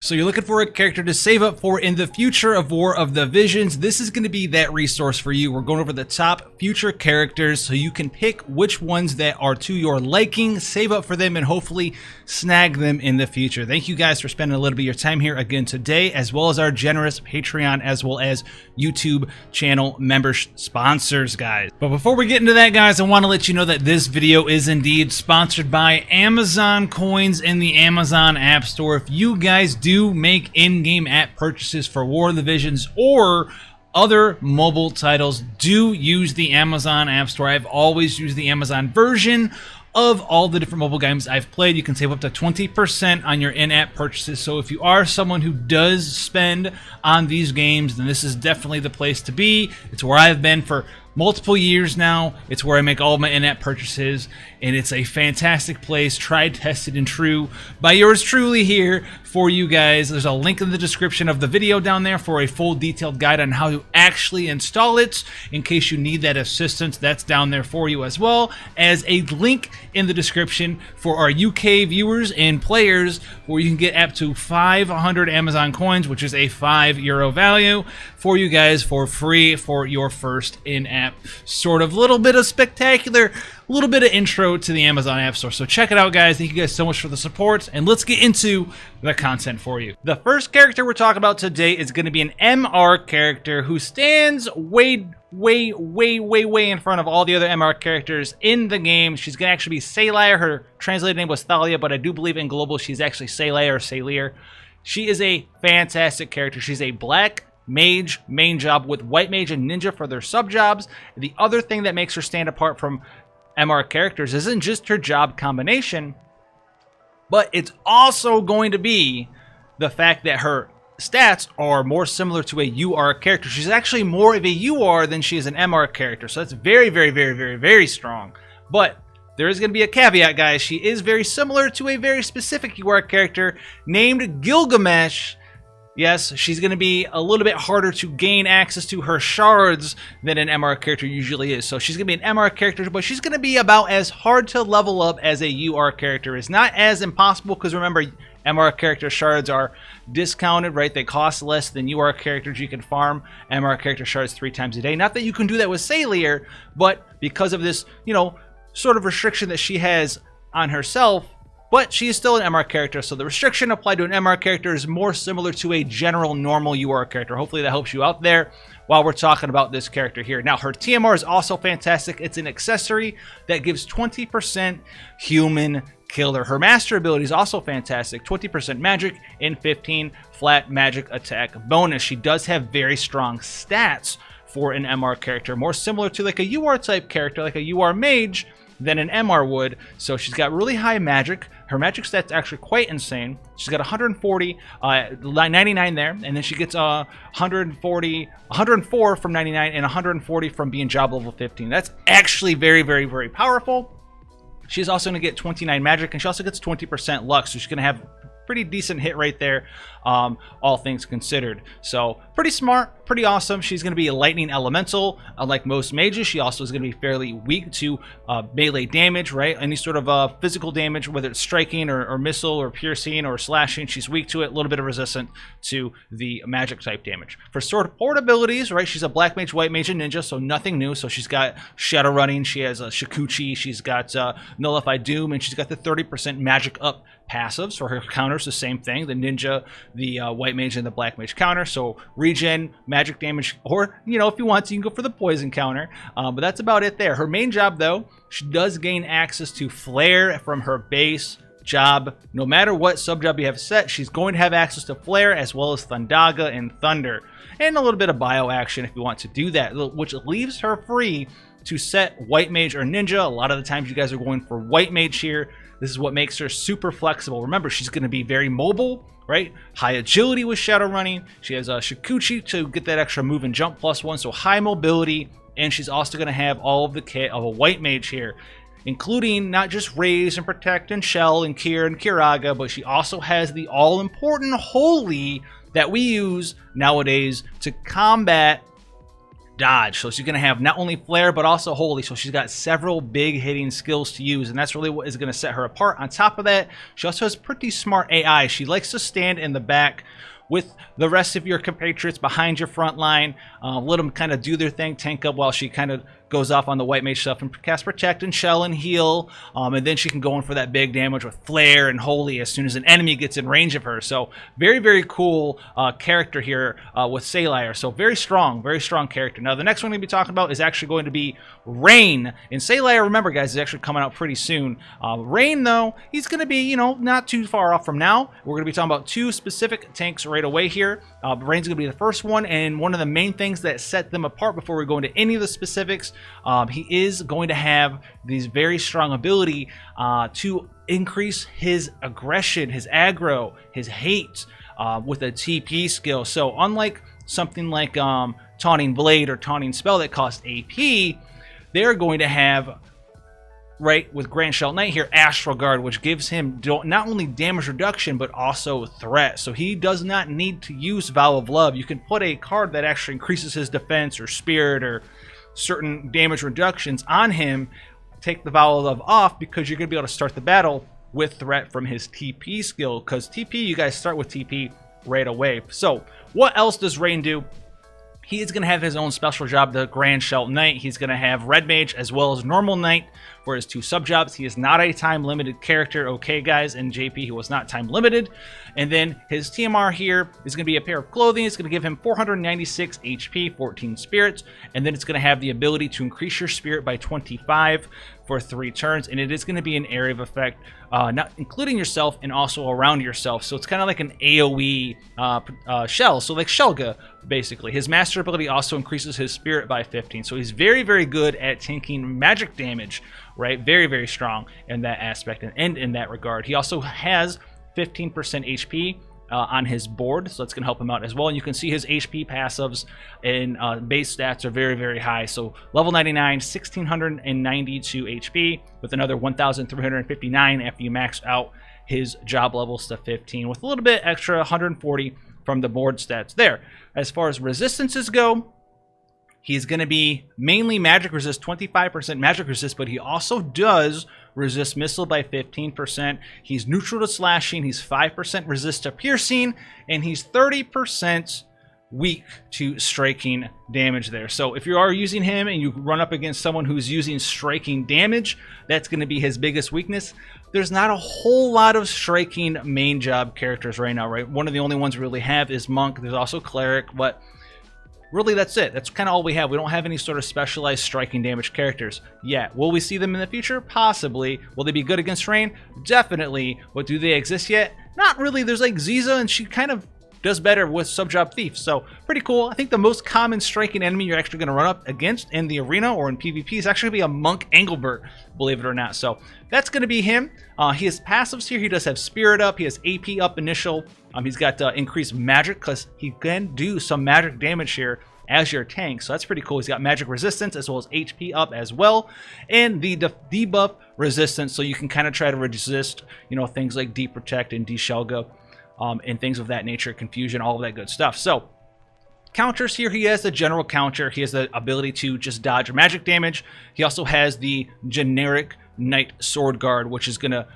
So you're looking for a character to save up for in the future of War of the Visions. This is going to be that resource for you. We're going over the top future characters so you can pick which ones that are to your liking, save up for them, and hopefully snag them in the future. Thank you guys for spending a little bit of your time here again today, as well as our generous Patreon, as well as YouTube channel members sponsors, guys. But before we get into that, guys, I want to let you know that this video is indeed sponsored by Amazon Coins in the Amazon App Store. If you guys do make in-game app purchases for War of the Visions or other mobile titles, do use the Amazon App Store. I've always used the Amazon version of all the different mobile games I've played. You can save up to 20% on your in-app purchases. So if you are someone who does spend on these games, then this is definitely the place to be. It's where I've been for multiple years now. It's where I make all of my in-app purchases, and it's a fantastic place, tried, tested, and true by yours truly here for you guys. There's a link in the description of the video down there for a full detailed guide on how to actually install it. In case you need that assistance, that's down there for you, as well as a link in the description for our UK viewers and players where you can get up to 500 Amazon coins, which is a €5 value for you guys for free for your first in-app sort of little bit of spectacular, little bit of intro to the Amazon App Store. So check it out, guys. Thank you guys so much for the support, and let's get into the content for you. The first character we're talking about today is going to be an MR character who stands way in front of all the other MR characters in the game. She's going to actually be Salia. Her translated name was Thalia, but I do believe in global she's actually Salia or Salir. She is a fantastic character. She's a black mage main job with white mage and ninja for their sub jobs. The other thing that makes her stand apart from MR characters isn't just her job combination, but it's also going to be the fact that her stats are more similar to a UR character. She's actually more of a UR than she is an MR character, so that's very strong. But there is going to be a caveat, guys. She is very similar to a very specific UR character named Gilgamesh. Yes, she's going to be a little bit harder to gain access to her shards than an MR character usually is. So she's going to be an MR character, but she's going to be about as hard to level up as a UR character is. Not as impossible, because remember, MR character shards are discounted, right? They cost less than UR characters. You can farm MR character shards 3 times a day. Not that you can do that with Salir, but because of this, you know, sort of restriction that she has on herself, but she is still an MR character, so the restriction applied to an MR character is more similar to a general normal UR character. Hopefully that helps you out there while we're talking about this character here. Now, her TMR is also fantastic. It's an accessory that gives 20% human killer. Her master ability is also fantastic. 20% magic and 15 flat magic attack bonus. She does have very strong stats for an MR character, more similar to like a UR type character, like a UR mage, than an MR would. So she's got really high magic. Her magic stats actually quite insane. She's got 140, 99 there, and then she gets 104 from 99 and 140 from being job level 15. That's actually very powerful. She's also going to get 29 magic, and she also gets 20% luck, so she's going to have pretty decent hit rate there, all things considered. So pretty smart, pretty awesome. She's going to be a lightning elemental. Unlike most mages, she also is going to be fairly weak to melee damage, right? Any sort of physical damage, whether it's striking or missile or piercing or slashing, she's weak to it. A little bit of resistant to the magic type damage. For sword port abilities, right, she's a black mage, white mage, and ninja, so nothing new. So she's got shadow running, she has a Shikuchi, she's got nullified doom, and she's got the 30% magic up passives. For her counters, the same thing, the ninja, the white mage, and the black mage counter. So regen, magic damage, or, you know, if you want to, you can go for the poison counter, but that's about it there. Her main job, though, she does gain access to flare from her base job. No matter what sub job you have set, she's going to have access to flare, as well as Thundaga and thunder, and a little bit of bio action if you want to do that, which leaves her free to set white mage or ninja. A lot of the times you guys are going for white mage here. This is what makes her super flexible. Remember, she's going to be very mobile, right? High agility with shadow running. She has a Shikuchi to get that extra move and jump +1, so high mobility. And she's also going to have all of the kit of a white mage here, including not just raise and protect and shell and cure and Kiraga, but she also has the all-important holy that we use nowadays to combat dodge. So she's going to have not only flare, but also holy. So she's got several big hitting skills to use, and that's really what is going to set her apart. On top of that, she also has pretty smart AI. She likes to stand in the back with the rest of your compatriots behind your front line. Let them kind of do their thing, tank up while she kind of goes off on the white mage stuff and cast protect and shell and heal, and then she can go in for that big damage with flare and holy as soon as an enemy gets in range of her. So very, very cool character here with Saylier. So very strong character. Now the next one we're going to be talking about is actually going to be Rain. And Saylier, remember guys, is actually coming out pretty soon. Rain though, he's going to be, you know, not too far off from now. We're going to be talking about two specific tanks right away here. Rain's going to be the first one, and one of the main things that set them apart before we go into any of the specifics, he is going to have these very strong ability to increase his aggression, his aggro, his hate with a TP skill. So unlike something like Taunting Blade or Taunting Spell that cost AP, they're going to have, right, with Grand Shell Knight here, Astral Guard, which gives him not only damage reduction, but also threat. So he does not need to use Vow of Love. You can put a card that actually increases his defense or spirit or certain damage reductions on him, take the Vow of Love off, because you're going to be able to start the battle with threat from his TP skill, because TP, you guys start with TP right away. So what else does Rain do? He is going to have his own special job, the Grand Shell Knight. He's going to have Red Mage as well as Normal Knight for his two sub-jobs. He is not a time-limited character, okay, guys? In JP, he was not time-limited. And then his TMR here is going to be a pair of clothing. It's going to give him 496 HP, 14 spirits, and then it's going to have the ability to increase your spirit by 25 for 3 turns, and it is going to be an area of effect, not including yourself and also around yourself. So it's kind of like an AoE shell, so like Shelga, basically. His master ability also increases his spirit by 15, so he's very, very good at tanking magic damage, right? Very, very strong in that aspect and in that regard. He also has 15% HP on his board, so that's going to help him out as well. And you can see his HP passives and base stats are very, very high. So level 99, 1692 HP with another 1359 after you max out his job levels to 15 with a little bit extra 140 from the board stats there. As far as resistances go, he's going to be mainly magic resist, 25% magic resist, but he also does resist missile by 15%. He's neutral to slashing. He's 5% resist to piercing, and he's 30% weak to striking damage there. So if you are using him and you run up against someone who's using striking damage, that's going to be his biggest weakness. There's not a whole lot of striking main job characters right now, right? One of the only ones we really have is Monk. There's also Cleric, but really, that's it. That's kind of all we have. We don't have any sort of specialized striking damage characters yet. Will we see them in the future? Possibly. Will they be good against Rain? Definitely. But do they exist yet? Not really. There's like Ziza, and she kind of does better with Subjob Thief. So pretty cool. I think the most common striking enemy you're actually going to run up against in the arena or in PvP is actually going to be a Monk Engelbert, believe it or not. So that's going to be him. He has passives here. He does have Spirit up. He has AP up initial. He's got increased magic because he can do some magic damage here as your tank. So that's pretty cool. He's got magic resistance as well as HP up as well. And the debuff resistance, so you can kind of try to resist, you know, things like Deep Protect and Deshelga. And things of that nature, confusion, all of that good stuff. So counters here, he has the general counter. He has the ability to just dodge magic damage. He also has the generic Knight Sword Guard, which is going to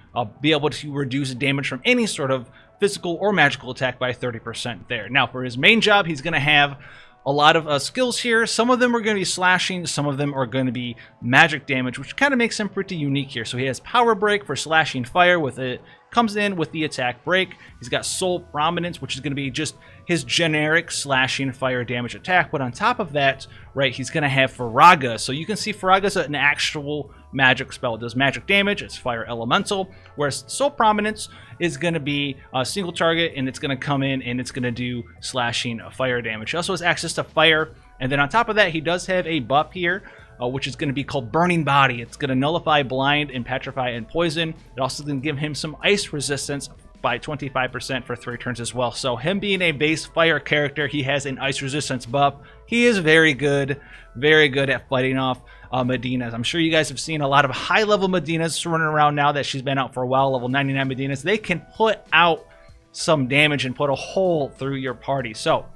be able to reduce damage from any sort of physical or magical attack by 30% there. Now for his main job, he's going to have a lot of skills here. Some of them are going to be slashing, some of them are going to be magic damage, which kind of makes him pretty unique here. So he has Power Break for slashing fire with it. Comes in with the attack break. He's got Soul Prominence, which is going to be just his generic slashing fire damage attack. But on top of that, right, he's going to have Faraga. So you can see Faraga's an actual magic spell. It does magic damage. It's fire elemental. Whereas Soul Prominence is going to be a single target, and it's going to come in and it's going to do slashing fire damage. He also has access to fire. And then on top of that, he does have a buff here, which is going to be called Burning Body. It's going to nullify blind and petrify and poison. It also going to give him some ice resistance by 25% for 3 turns as well. So him being a base fire character, he has an ice resistance buff. He is very good at fighting off Medinas. I'm sure you guys have seen a lot of high-level Medinas running around now that she's been out for a while, level 99 Medinas. They can put out some damage and put a hole through your party. So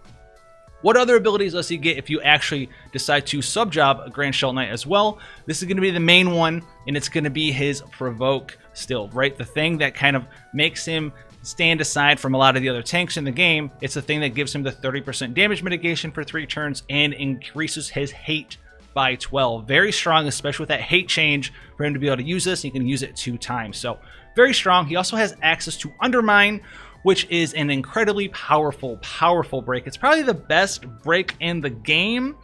What other abilities does he get if you actually decide to sub-job a Grand Shell Knight as well? This is going to be the main one, and it's going to be his Provoke still, right? The thing that kind of makes him stand aside from a lot of the other tanks in the game. It's the thing that gives him the 30% damage mitigation for 3 turns and increases his hate by 12. Very strong, especially with that hate change. For him to be able to use this, he can use it 2 times. So very strong. He also has access to Undermine, which is an incredibly powerful break. It's probably the best break in the game.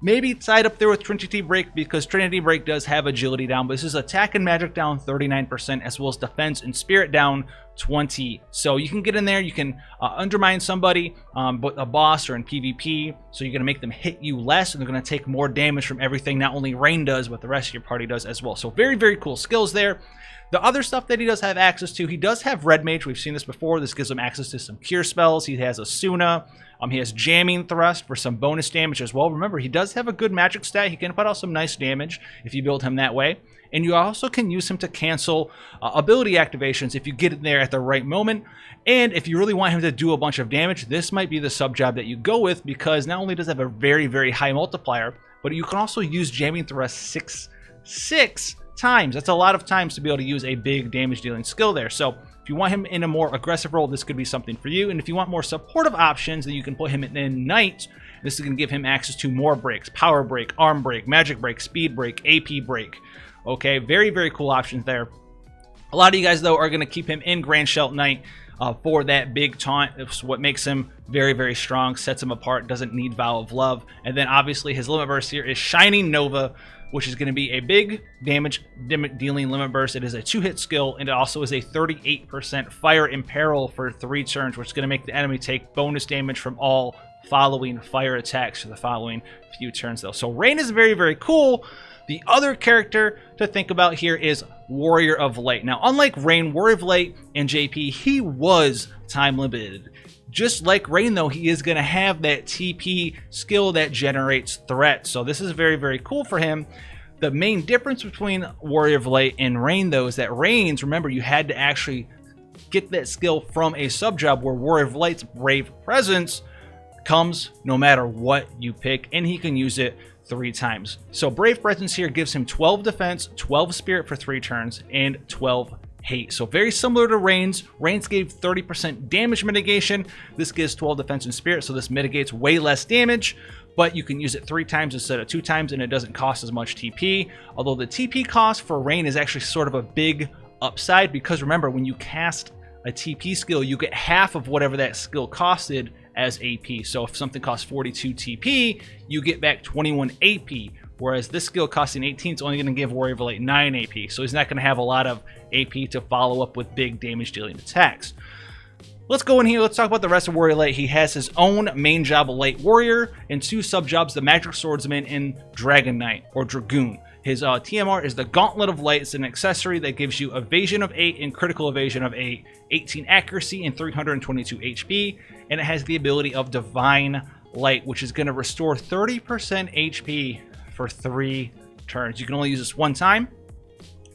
Maybe tied up there with Trinity Break, because Trinity Break does have agility down, but this is attack and magic down 39%, as well as defense and spirit down 20. So you can get in there, you can undermine somebody, but a boss or in PvP, so you're going to make them hit you less, and they're going to take more damage from everything not only Rain does, but the rest of your party does as well. So very, very cool skills there. The other stuff that he does have access to, he does have Red Mage. We've seen this before. This gives him access to some cure spells. He has Asuna. He has Jamming Thrust for some bonus damage as well. Remember, he does have a good magic stat. He can put out some nice damage if you build him that way. And you also can use him to cancel ability activations if you get in there at the right moment. And if you really want him to do a bunch of damage, this might be the sub-job that you go with, because not only does it have a very, very high multiplier, but you can also use Jamming Thrust six times. That's a lot of times to be able to use a big damage dealing skill there. So if you want him in a more aggressive role, this could be something for you. And if you want more supportive options, then you can put him in Knight. This is going to give him access to more breaks: Power Break, Arm Break, Magic Break, Speed Break, AP Break. Okay, very, very cool options there. A lot of you guys, though, are going to keep him in Grand Shell Knight for that big taunt. It's what makes him very, very strong, sets him apart, doesn't need Vow of Love. And then obviously his limit burst here is Shining Nova, which is going to be a big damage dealing limit burst. It is a 2-hit skill, and it also is a 38% fire imperil for 3 turns, which is going to make the enemy take bonus damage from all following fire attacks for the following few turns, though. So Rain is very, very cool. The other character to think about here is Warrior of Light. Now, unlike Rain, Warrior of Light and JP, he was time limited. Just like Rain, though, he is going to have that TP skill that generates threat. So this is very, very cool for him. The main difference between Warrior of Light and Rain, though, is that Rain's, remember, you had to actually get that skill from a sub-job, where Warrior of Light's Brave Presence comes no matter what you pick, and he can use it 3 times. So Brave Presence here gives him 12 defense, 12 spirit for 3 turns, and 12 hate. So very similar to Rain's. Rain's gave 30% damage mitigation. This gives 12 defense and spirit, so this mitigates way less damage, but you can use it 3 times instead of 2 times, and it doesn't cost as much TP. Although the TP cost for Rain is actually sort of a big upside, because remember, when you cast a TP skill, you get half of whatever that skill costed as AP. So if something costs 42 TP, you get back 21 AP. Whereas this skill costing 18 is only going to give Warrior of Light 9 AP. So he's not going to have a lot of AP to follow up with big damage dealing attacks. Let's go in here. Let's talk about the rest of Warrior Light. He has his own main job, Light Warrior, and 2 sub jobs, the Magic Swordsman and Dragon Knight or Dragoon. His TMR is the Gauntlet of Light. It's an accessory that gives you evasion of 8 and critical evasion of 8, 18 accuracy, and 322 HP. And it has the ability of Divine Light, which is going to restore 30% HP for 3 turns. You can only use this 1 time,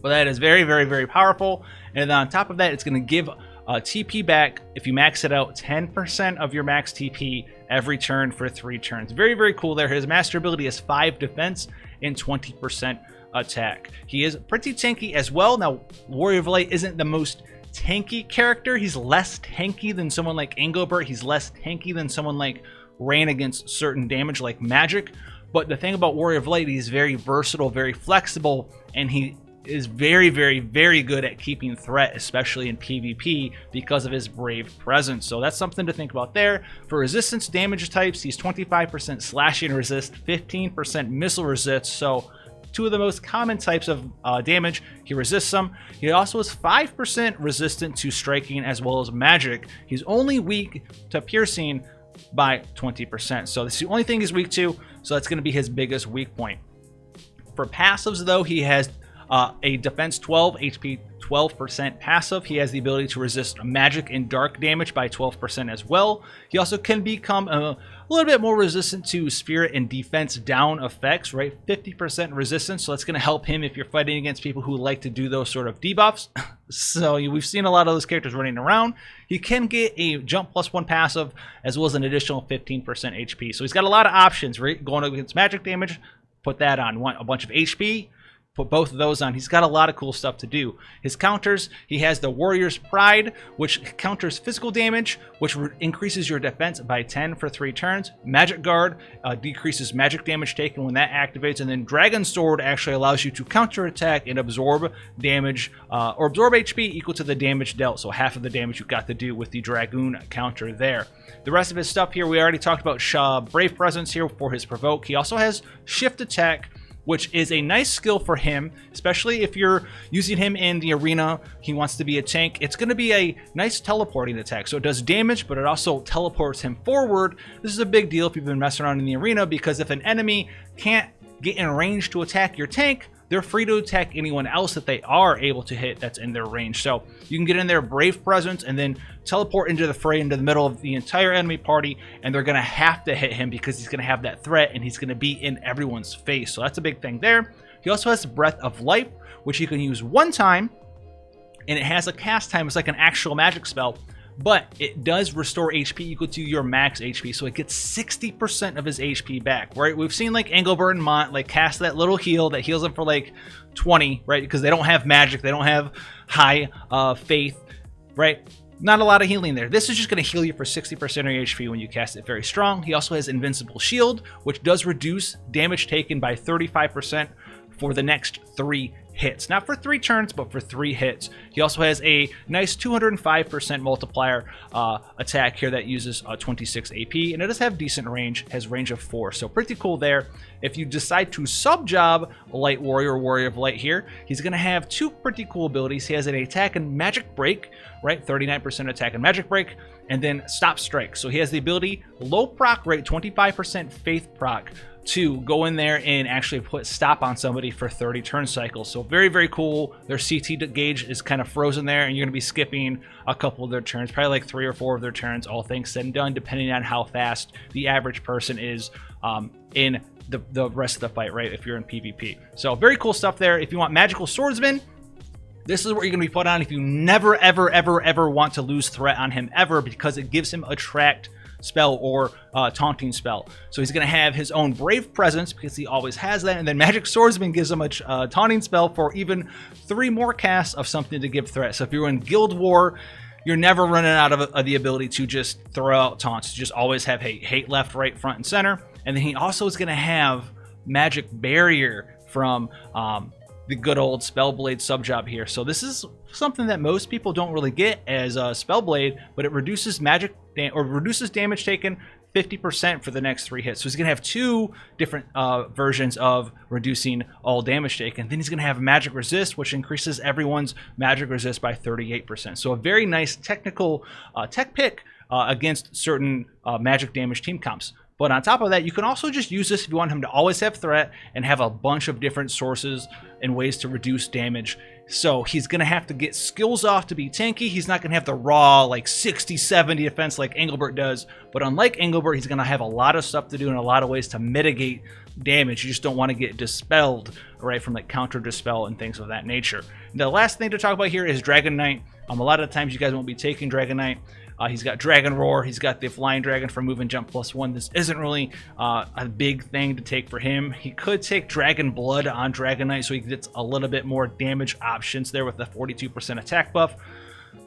but that is very, very, very powerful. And then on top of that, it's going to give TP back, if you max it out, 10% of your max TP every turn for 3 turns. Very, very cool there. His master ability is 5 defense and 20% attack. He is pretty tanky as well. Now, Warrior of Light isn't the most tanky character. He's less tanky than someone like Engelbert. He's less tanky than someone like Rain against certain damage like magic. But the thing about Warrior of Light, he's very versatile, very flexible, and he is very, very, very good at keeping threat, especially in PvP, because of his Brave Presence. So that's something to think about there. For resistance damage types, he's 25% slashing resist, 15% missile resist. So 2 of the most common types of damage, he resists them. He also is 5% resistant to striking as well as magic. He's only weak to piercing by 20%. So that's the only thing he's weak to. So that's going to be his biggest weak point. For passives, though, he has a defense 12, HP 12% passive. He has the ability to resist magic and dark damage by 12% as well. He also can become a little bit more resistant to spirit and defense down effects, right? 50% resistance, so that's going to help him if you're fighting against people who like to do those sort of debuffs. So we've seen a lot of those characters running around. He can get a jump +1 passive as well as an additional 15% HP. So he's got a lot of options, right? Going against magic damage, put that on. Want a bunch of HP, put both of those on. He's got a lot of cool stuff to do. His counters, he has the Warrior's Pride, which counters physical damage, which increases your defense by 10 for 3 turns. Magic Guard decreases magic damage taken when that activates. And then Dragon Sword actually allows you to counterattack and absorb damage, or absorb HP equal to the damage dealt. So half of the damage you've got to do with the Dragoon counter there. The rest of his stuff here, we already talked about Brave Presence here for his Provoke. He also has Shift Attack, which is a nice skill for him, especially if you're using him in the arena. He wants to be a tank. It's going to be a nice teleporting attack. So it does damage, but it also teleports him forward. This is a big deal if you've been messing around in the arena, because if an enemy can't get in range to attack your tank, they're free to attack anyone else that they are able to hit that's in their range. So you can get in there, Brave Presence, and then teleport into the fray, into the middle of the entire enemy party, and they're going to have to hit him because he's going to have that threat and he's going to be in everyone's face. So that's a big thing there. He also has Breath of Life, which you can use one time, and it has a cast time. It's like an actual magic spell, but it does restore HP equal to your max HP, so it gets 60% of his HP back, right? We've seen like Engelbert and Mont like cast that little heal that heals them for like 20, right? Because they don't have magic, they don't have high faith, right? Not a lot of healing there. This is just going to heal you for 60% of your HP when you cast it very strong. He also has Invincible Shield, which does reduce damage taken by 35% for the next 3 hits. Not for 3 turns, but for 3 hits. He also has a nice 205% multiplier attack here that uses 26 AP, and it does have decent range, has range of 4, so pretty cool there. If you decide to sub-job Light Warrior or Warrior of Light here, he's going to have 2 pretty cool abilities. He has an attack and magic break, right? 39% attack and magic break, and then stop strike. So he has the ability, low proc rate, 25% faith proc, to go in there and actually put stop on somebody for 30 turn cycles. So very, very cool. Their CT gauge is kind of frozen there, and you're going to be skipping a couple of their turns, probably like 3 or 4 of their turns, all things said and done, depending on how fast the average person is in the rest of the fight, right? If you're in PvP. So very cool stuff there. If you want Magical Swordsman, this is what you're going to be put on if you never, ever, ever, ever want to lose threat on him ever, because it gives him Attract spell or taunting spell. So he's going to have his own Brave Presence because he always has that, and then Magic Swordsman gives him a taunting spell for even 3 more casts of something to give threat. So if you're in Guild War, you're never running out of the ability to just throw out taunts. You just always have hate left, right, front, and center. And then he also is going to have Magic Barrier from the good old Spellblade sub-job here. So this is something that most people don't really get as a Spellblade, but it reduces reduces damage taken 50% for the next 3 hits. So he's going to have 2 different versions of reducing all damage taken. Then he's going to have Magic Resist, which increases everyone's Magic Resist by 38%. So a very nice technical tech pick against certain magic damage team comps. But on top of that, you can also just use this if you want him to always have threat and have a bunch of different sources and ways to reduce damage. So he's going to have to get skills off to be tanky. He's not going to have the raw like 60, 70 defense like Engelbert does. But unlike Engelbert, he's going to have a lot of stuff to do and a lot of ways to mitigate damage. You just don't want to get dispelled, right, from like counter dispel and things of that nature. And the last thing to talk about here is Dragon Knight. A lot of times you guys won't be taking Dragon Knight. He's got Dragon Roar. He's got the Flying Dragon for move and jump +1. This isn't really a big thing to take for him. He could take Dragon Blood on Dragon Knight, so he gets a little bit more damage options there with the 42% attack buff.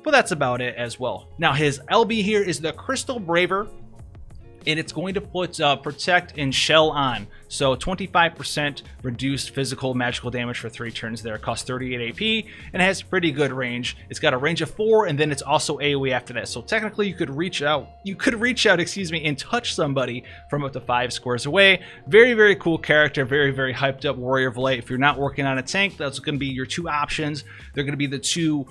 But that's about it as well. Now his LB here is the Crystal Braver, and it's going to put Protect and Shell on. So 25% reduced physical magical damage for 3 turns there. It costs 38 AP and it has pretty good range. It's got a range of 4, and then it's also AoE after that. So technically you could reach out, excuse me, and touch somebody from up to 5 squares away. Very, very cool character. Very, very hyped up Warrior of Light. If you're not working on a tank, that's going to be your 2 options. They're going to be the 2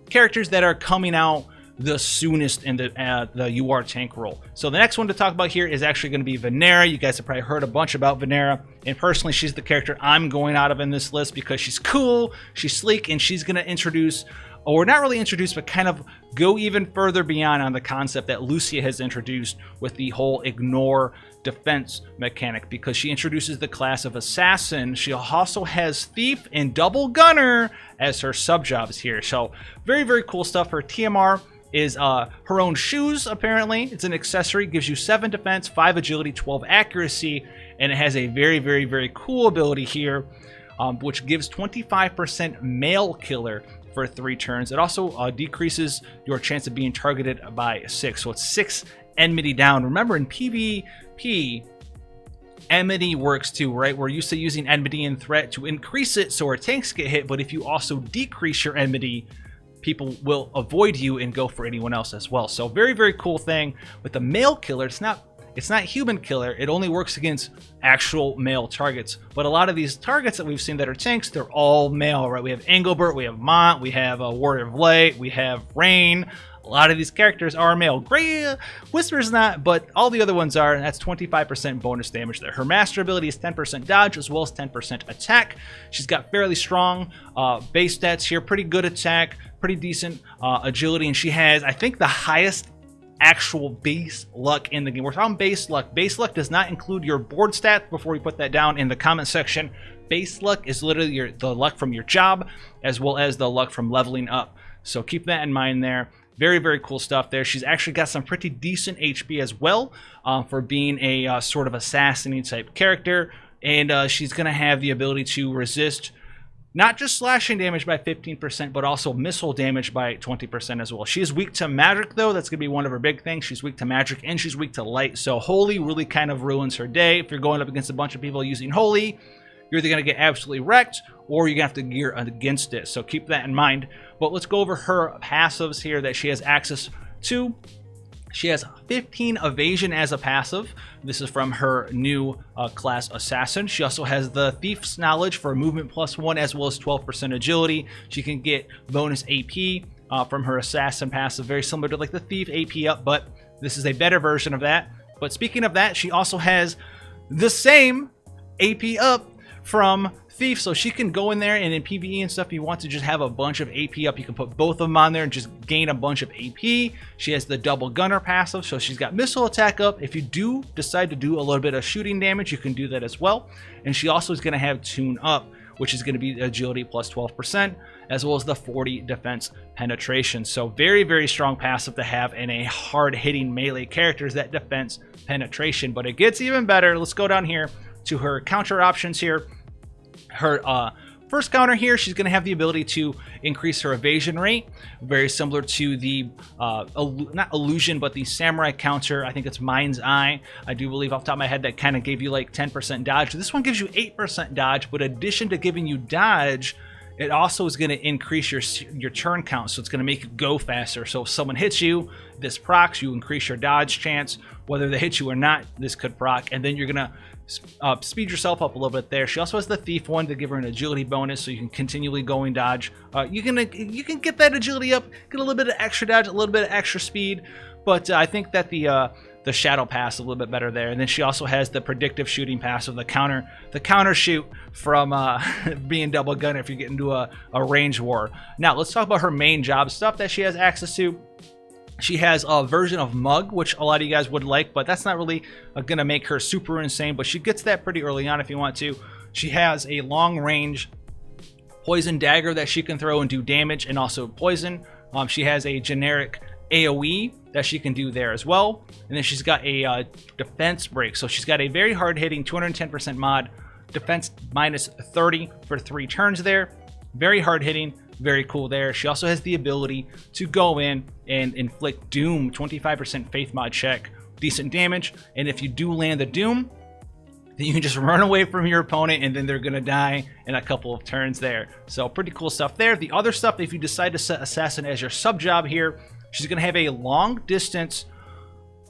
characters that are coming out the soonest in the UR tank role. So the next one to talk about here is actually going to be Venera. You guys have probably heard a bunch about Venera, and personally she's the character I'm going out of in this list because she's cool, she's sleek, and she's going to introduce, or not really introduce, but kind of go even further beyond on the concept that Lucia has introduced with the whole ignore defense mechanic, because she introduces the class of assassin. She also has thief and double gunner as her sub jobs here. So very, very cool stuff. Her TMR is her own shoes, apparently. It's an accessory, gives you 7 defense, 5 agility, 12 accuracy, and it has a very, very, very cool ability here, which gives 25% male killer for 3 turns. It also decreases your chance of being targeted by 6, so it's 6 enmity down. Remember, in PvP, enmity works too, right? We're used to using enmity and threat to increase it so our tanks get hit, but if you also decrease your enmity, people will avoid you and go for anyone else as well. So very, very cool thing with the male killer. It's not human killer. It only works against actual male targets. But a lot of these targets that we've seen that are tanks, they're all male, right? We have Engelbert, we have Mont, we have Warrior of Light, we have Rain. A lot of these characters are male. Grey Whisper's not, but all the other ones are, and that's 25% bonus damage there. Her master ability is 10% dodge as well as 10% attack. She's got fairly strong base stats here, pretty good attack, pretty decent agility, and she has, I think, the highest actual base luck in the game. We're talking base luck. Base luck does not include your board stats. Before we put that down in the comment section, base luck is literally the luck from your job as well as the luck from leveling up. So keep that in mind there. Very, very cool stuff there. She's actually got some pretty decent HP as well for being a sort of assassin-y type character. And she's going to have the ability to resist not just slashing damage by 15%, but also missile damage by 20% as well. She is weak to magic, though. That's going to be one of her big things. She's weak to magic and she's weak to light. So Holy really kind of ruins her day. If you're going up against a bunch of people using Holy, you're either going to get absolutely wrecked or you're going to have to gear against it. So keep that in mind. But let's go over her passives here that she has access to. She has 15 evasion as a passive. This is from her new class assassin. She also has the thief's knowledge for movement +1 as well as 12% agility. She can get bonus AP from her assassin passive, very similar to like the thief AP up, but this is a better version of that. But speaking of that, she also has the same AP up from thief, so she can go in there and in PvE and stuff, you want to just have a bunch of AP up, you can put both of them on there and just gain a bunch of AP. She has the double gunner passive, so she's got missile attack up. If you do decide to do a little bit of shooting damage, you can do that as well. And she also is going to have tune up, which is going to be agility +12%, as well as the 40 defense penetration. So very, very strong passive to have in a hard-hitting melee character is that defense penetration. But it gets even better. Let's go down here to her counter options here. Her first counter here, she's going to have the ability to increase her evasion rate, very similar to the not illusion, but the samurai counter. I think it's Mind's Eye. I do believe off the top of my head that kind of gave you like 10% dodge. This one gives you 8% dodge, but in addition to giving you dodge, it also is going to increase your turn count, so it's going to make it go faster. So if someone hits you, this procs, you increase your dodge chance. Whether they hit you or not, this could proc, and then you're going to speed yourself up a little bit there. She also has the thief one to give her an agility bonus, so you can continually go and dodge. You can get that agility up, get a little bit of extra dodge, a little bit of extra speed, but I think that the shadow pass a little bit better there. And then she also has the predictive shooting pass of the counter shoot from being double gunner if you get into a range war. Now let's talk about her main job stuff that she has access to. She has a version of Mug, which a lot of you guys would like, but that's not really going to make her super insane, but she gets that pretty early on if you want to. She has a long range poison dagger that she can throw and do damage and also poison. She has a generic AoE that she can do there as well. And then she's got a defense break. So she's got a very hard hitting 210% mod, defense -30 for 3 turns there. Very hard hitting. Very cool there. She also has the ability to go in and inflict Doom, 25% faith mod check, decent damage. And if you do land the Doom, then you can just run away from your opponent and then they're going to die in a couple of turns there. So pretty cool stuff there. The other stuff, if you decide to set Assassin as your sub job here, she's going to have a long distance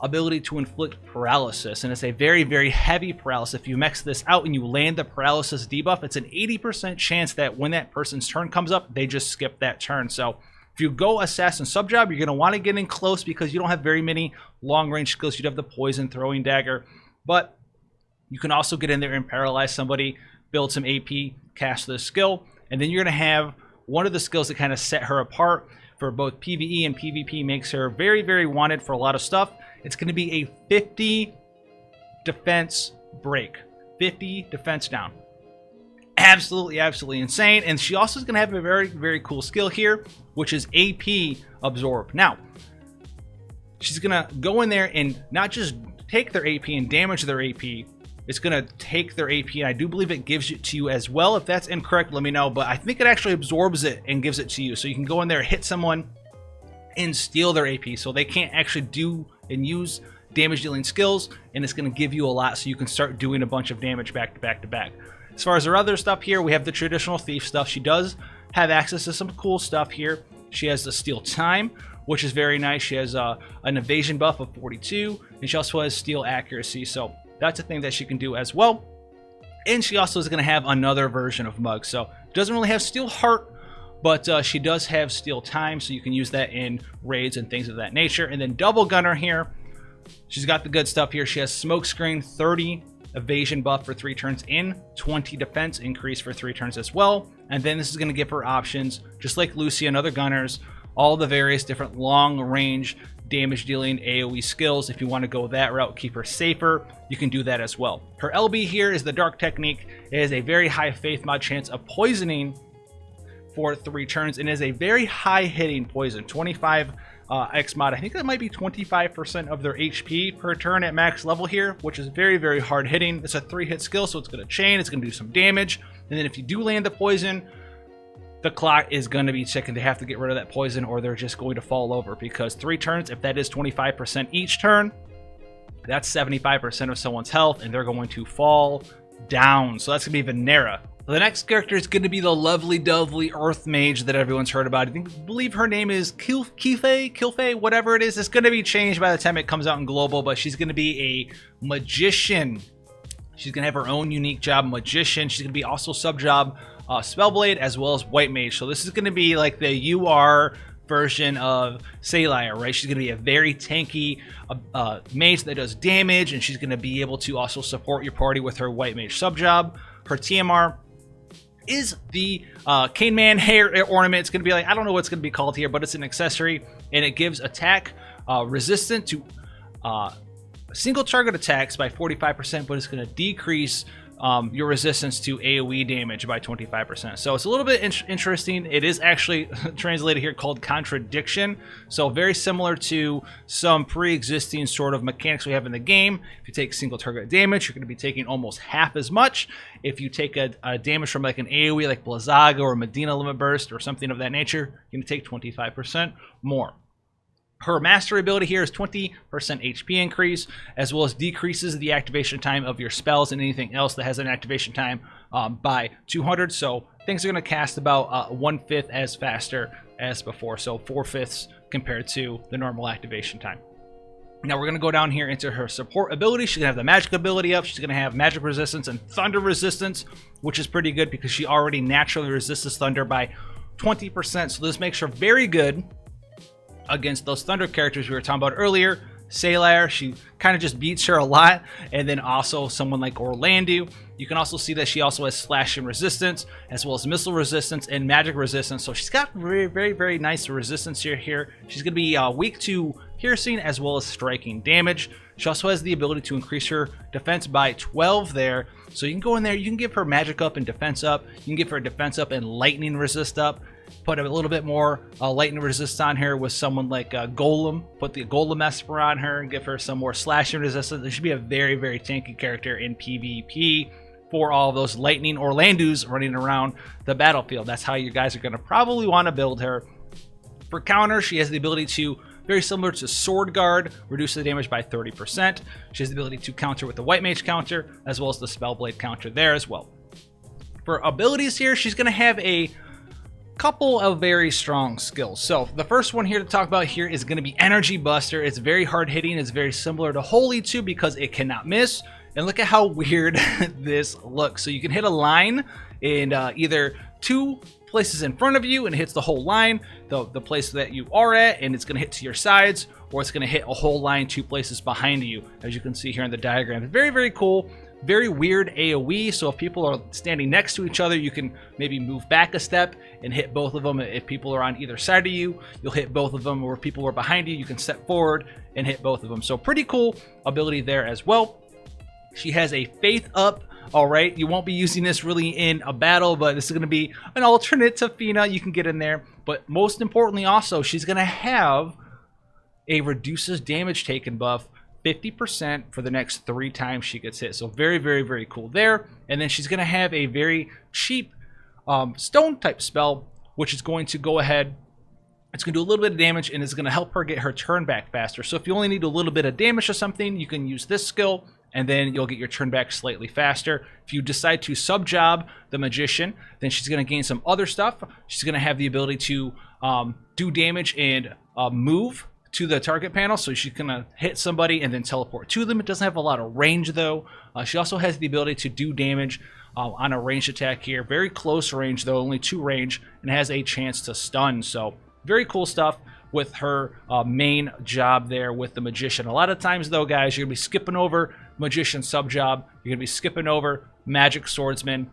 ability to inflict paralysis, and it's a very, very heavy paralysis. If you max this out and you land the paralysis debuff, it's an 80% chance that when that person's turn comes up, they just skip that turn. So If you go Assassin Subjob, you're going to want to get in close because you don't have very many long-range skills. You'd have the Poison, Throwing Dagger, but you can also get in there and paralyze somebody, build some AP, cast this skill, and then you're going to have one of the skills that kind of set her apart for both PvE and PvP, makes her very, very wanted for a lot of stuff. It's going to be a 50 defense break, 50 defense down. Absolutely, absolutely insane. And she also is going to have a very, very cool skill here, which is AP Absorb. Now, she's going to go in there and not just take their AP and damage their AP. It's going to take their AP, and I do believe it gives it to you as well. If that's incorrect, let me know. But I think it actually absorbs it and gives it to you. So you can go in there, hit someone, and steal their AP. So they can't actually do and use damage dealing skills, and it's going to give you a lot so you can start doing a bunch of damage back to back to back. As far as her other stuff here, we have the traditional thief stuff. She does have access to some cool stuff here. She has the steal time, which is very nice. She has an evasion buff of 42, and she also has steal accuracy. So that's a thing that she can do as well. And she also is going to have another version of Mug. So doesn't really have Steel Heart, but she does have Steel Time, so you can use that in raids and things of that nature. And then Double Gunner here, she's got the good stuff here. She has Smoke Screen, 30 evasion buff for 3 turns in, 20 defense increase for 3 turns as well. And then this is going to give her options, just like Lucy and other gunners, all the various different long range damage dealing AoE skills. If you want to go that route, keep her safer, you can do that as well. Her LB here is the Dark Technique. It is a very high faith mod chance of poisoning for 3 turns, and is a very high hitting poison. 25 X mod, I think that might be 25% of their HP per turn at max level here, which is very, very hard hitting. It's a 3-hit skill, so it's going to chain, it's going to do some damage, and then if you do land the poison, the clock is going to be ticking. They have to get rid of that poison or they're just going to fall over, because 3 turns, if that is 25% each turn, that's 75% of someone's health, and they're going to fall down. So that's going to be Venera. The next character is going to be the lovely, dovely Earth Mage that everyone's heard about. I believe her name is Kilfe, whatever it is. It's going to be changed by the time it comes out in Global, but she's going to be a Magician. She's going to have her own unique job, Magician. She's going to be also sub-job Spellblade, as well as White Mage. So this is going to be like the UR version of Saylair, right? She's going to be a very tanky mage that does damage, and she's going to be able to also support your party with her White Mage sub-job. Her TMR is the Cane Man hair ornament. It's going to be like, I don't know what it's going to be called here, but it's an accessory, and it gives attack resistant to single target attacks by 45%, but it's going to decrease your resistance to AoE damage by 25%. So it's a little bit interesting. It is actually translated here called Contradiction. So very similar to some pre-existing sort of mechanics we have in the game. If you take single target damage, you're going to be taking almost half as much. If you take a damage from like an AoE like Blizzaga or Medina Limit Burst or something of that nature, you're going to take 25% more. Her mastery ability here is 20% HP increase, as well as decreases the activation time of your spells and anything else that has an activation time by 200. So things are going to cast about 1/5 as faster as before. So 4/5 compared to the normal activation time. Now we're going to go down here into her support ability. She's going to have the magic ability up. She's going to have magic resistance and thunder resistance, which is pretty good because she already naturally resists thunder by 20%. So this makes her very good against those thunder characters we were talking about earlier. Saylair, she kind of just beats her a lot, and then also someone like Orlando. You can also see that she also has slash and resistance, as well as missile resistance and magic resistance. So she's got very, very, very nice resistance here. She's going to be weak to piercing as well as striking damage. She also has the ability to increase her defense by 12 there. So you can go in there, you can give her magic up and defense up. You can give her defense up and lightning resist up. Put a little bit more lightning resist on her with someone like Golem. Put the Golem Esper on her and give her some more slashing resistance. This should be a very, very tanky character in PvP for all of those lightning Orlandos running around the battlefield. That's how you guys are going to probably want to build her. For counter, she has the ability to, very similar to Sword Guard, reduce the damage by 30%. She has the ability to counter with the White Mage counter, as well as the Spellblade counter there as well. For abilities here, she's going to have a couple of very strong skills. So the first one here to talk about here is going to be Energy Buster. It's very hard hitting. It's very similar to Holy too, because it cannot miss. And look at how weird this looks. So you can hit a line in either 2 places in front of you and it hits the whole line, the place that you are at, and it's going to hit to your sides, or it's going to hit a whole line 2 places behind you, as you can see here in the diagram. It's very, very cool. Very weird AoE, so if people are standing next to each other, you can maybe move back a step and hit both of them. If people are on either side of you, you'll hit both of them, or if people are behind you, you can step forward and hit both of them. So pretty cool ability there as well. She has a Faith up. All right, you won't be using this really in a battle, but this is going to be an alternate to Fina. You can get in there, but most importantly also, she's going to have a reduces damage taken buff 50% for the next 3 times she gets hit. So very, very, very cool there. And then she's going to have a very cheap stone type spell, which is going to go ahead. It's going to do a little bit of damage and it's going to help her get her turn back faster. So if you only need a little bit of damage or something, you can use this skill and then you'll get your turn back slightly faster. If you decide to sub-job the Magician, then she's going to gain some other stuff. She's going to have the ability to do damage and move to the target panel, so she's gonna hit somebody and then teleport to them. It doesn't have a lot of range though. She also has the ability to do damage on a ranged attack here. Very close range though, only 2 range, and has a chance to stun. So very cool stuff with her main job there with the Magician. A lot of times though, guys, you're gonna be skipping over Magician sub job. You're gonna be skipping over Magic Swordsman,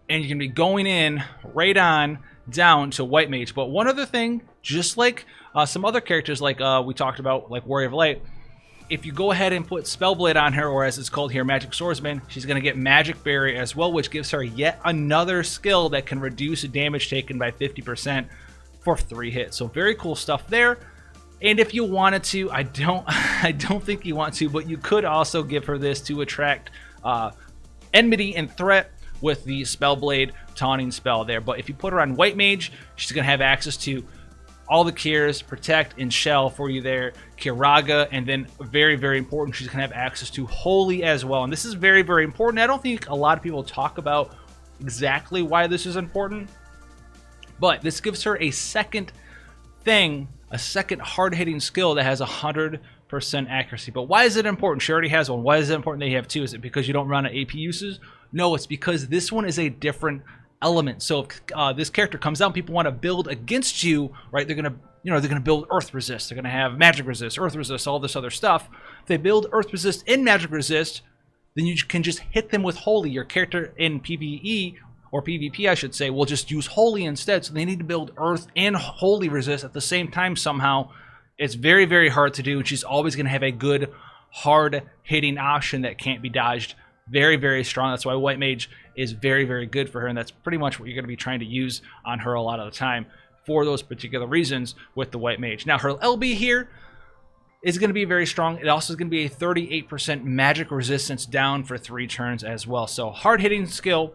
and you're gonna be going in right on down to White Mage. But one other thing, just like some other characters like we talked about, like Warrior of Light, if you go ahead and put Spellblade on her, or as it's called here, Magic Swordsman, she's going to get Magic Barrier as well, which gives her yet another skill that can reduce damage taken by 50% for 3 hits. So very cool stuff there. And if you wanted to, I don't think you want to, but you could also give her this to attract enmity and threat with the Spellblade taunting spell there. But if you put her on White Mage, she's going to have access to all the cures, Protect and Shell for you there, Kiraga, and then very, very important, she's going to have access to Holy as well. And this is very, very important. I don't think a lot of people talk about exactly why this is important, but this gives her a second thing, a second hard-hitting skill that has 100% accuracy. But why is it important? She already has one. Why is it important that you have 2? Is it because you don't run at AP uses? No, it's because this one is a different element. So if this character comes out and people want to build against you, right, they're gonna, they're gonna build Earth Resist, they're gonna have Magic Resist, Earth Resist, all this other stuff. If they build Earth Resist and Magic Resist, then you can just hit them with Holy. Your character in PvE, or PvP I should say, will just use Holy instead. So they need to build Earth and Holy Resist at the same time somehow. It's very, very hard to do, and she's always gonna have a good hard hitting option that can't be dodged. Very, very strong. That's why White Mage is very, very good for her, and that's pretty much what you're going to be trying to use on her a lot of the time for those particular reasons with the White Mage. Now, her LB here is going to be very strong. It also is going to be a 38% magic resistance down for 3 turns as well. So hard-hitting skill,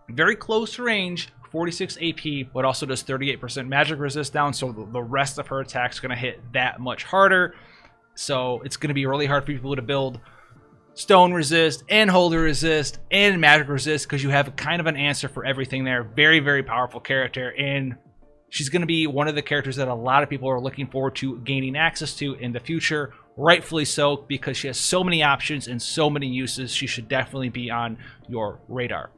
very close range, 46 AP, but also does 38% magic resist down, so the rest of her attacks are going to hit that much harder. So it's going to be really hard for people to build Stone Resist and Holy Resist and Magic Resist, because you have kind of an answer for everything there. Very, very powerful character, and she's going to be one of the characters that a lot of people are looking forward to gaining access to in the future. Rightfully so, because she has so many options and so many uses. She should definitely be on your radar.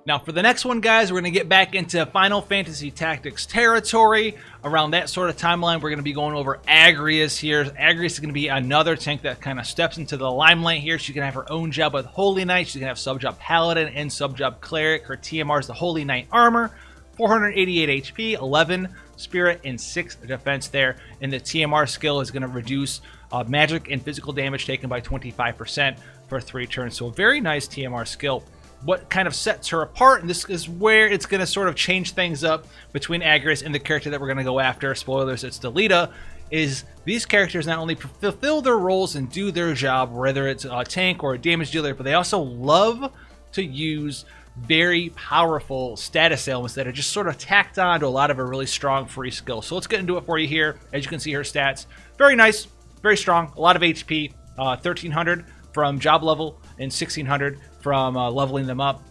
Now for the next one, guys, we're going to get back into Final Fantasy Tactics territory. Around that sort of timeline, we're going to be going over Agrias here. Agrias is going to be another tank that kind of steps into the limelight here. She's going to have her own job with Holy Knight. She's going to have sub-job Paladin and sub-job Cleric. Her TMR is the Holy Knight Armor, 488 HP, 11 Spirit, and 6 Defense there. And the TMR skill is going to reduce magic and physical damage taken by 25% for 3 turns. So a very nice TMR skill. What kind of sets her apart, and this is where it's going to sort of change things up between Agrias and the character that we're going to go after, spoilers, it's Delita, is these characters not only fulfill their roles and do their job, whether it's a tank or a damage dealer, but they also love to use very powerful status ailments that are just sort of tacked on to a lot of a really strong free skill. So let's get into it for you here. As you can see, her stats, very nice, very strong, a lot of HP, 1300 from job level and 1600 from leveling them up.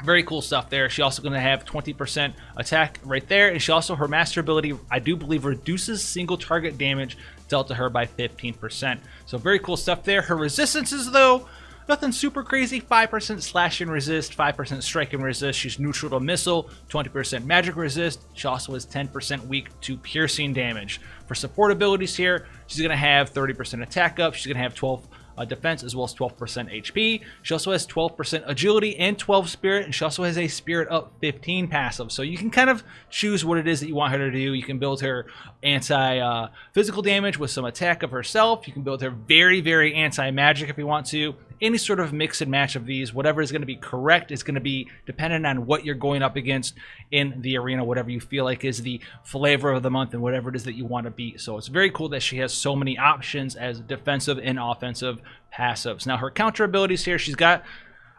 Very cool stuff there. She also going to have 20% attack right there, and she also, her master ability, I do believe, reduces single target damage dealt to her by 15%. So very cool stuff there. Her resistances, though, Nothing super crazy. 5% slash and resist, 5% strike and resist. She's neutral to missile, 20% magic resist. She also is 10% weak to piercing damage. For support abilities here, she's going to have 30% attack up. She's going to have 12 defense as well as 12% HP. She also has 12% agility and 12 spirit, and she also has a spirit up 15 passive. So you can kind of choose what it is that you want her to do. You can build her anti-physical damage with some attack of herself. You can build her very, very anti-magic if you want to. Any sort of mix and match of these, whatever is going to be correct, is going to be dependent on what you're going up against in the arena, whatever you feel like is the flavor of the month and whatever it is that you want to beat. So it's very cool that she has so many options as defensive and offensive passives. Now her counter abilities here, she's got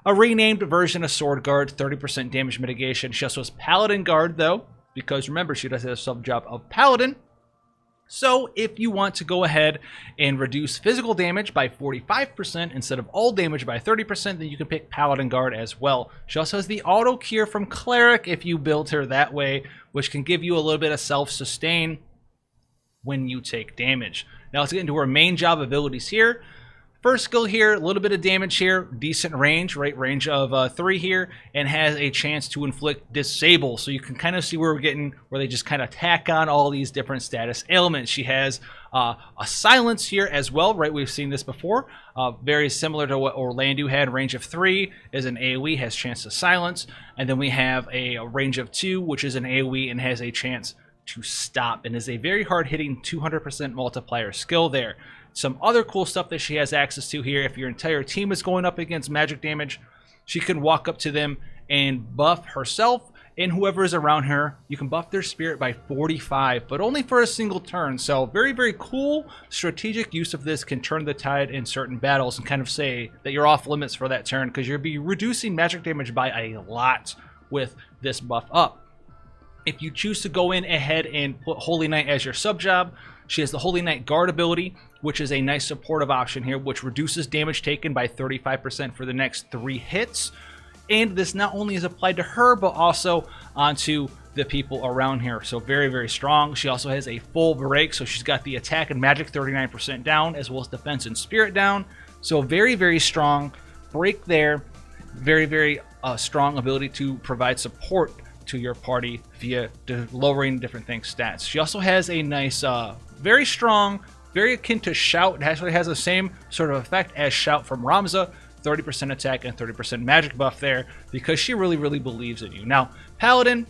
a renamed version of Sword Guard, 30% damage mitigation. She also has Paladin Guard though, because remember she does have a sub job of Paladin. So if you want to go ahead and reduce physical damage by 45% instead of all damage by 30%, then you can pick Paladin Guard as well. She also has the auto cure from Cleric if you build her that way, which can give you a little bit of self-sustain when you take damage. Now let's get into her main job abilities here. First skill here, a little bit of damage here, decent range, right? Range of 3 here, and has a chance to inflict disable. So you can kind of see where we're getting, where they just kind of tack on all these different status ailments. She has a silence here as well, right? We've seen this before. Very similar to what Orlando had, range of 3 is an AoE, has chance to silence. And then we have a range of 2, which is an AoE and has a chance to stop, and is a very hard hitting 200% multiplier skill there. Some other cool stuff that she has access to here, if your entire team is going up against magic damage, she can walk up to them and buff herself and whoever is around her. You can buff their spirit by 45, but only for a single turn. So very, very cool strategic use of this, can turn the tide in certain battles and kind of say that you're off limits for that turn, because you'll be reducing magic damage by a lot with this buff up. If you choose to go in ahead and put Holy Knight as your sub job, she has the Holy Knight Guard ability, which is a nice supportive option here, which reduces damage taken by 35% for the next 3 hits. And this not only is applied to her, but also onto the people around here. So very, very strong. She also has a full break, so she's got the attack and magic 39% down, as well as defense and spirit down. So very, very strong break there. Very, very strong ability to provide support to your party via lowering different things stats. She also has a nice, very strong, very akin to Shout. It actually has the same sort of effect as Shout from Ramza, 30% attack and 30% magic buff there, because she really, really believes in you. Now, Paladin,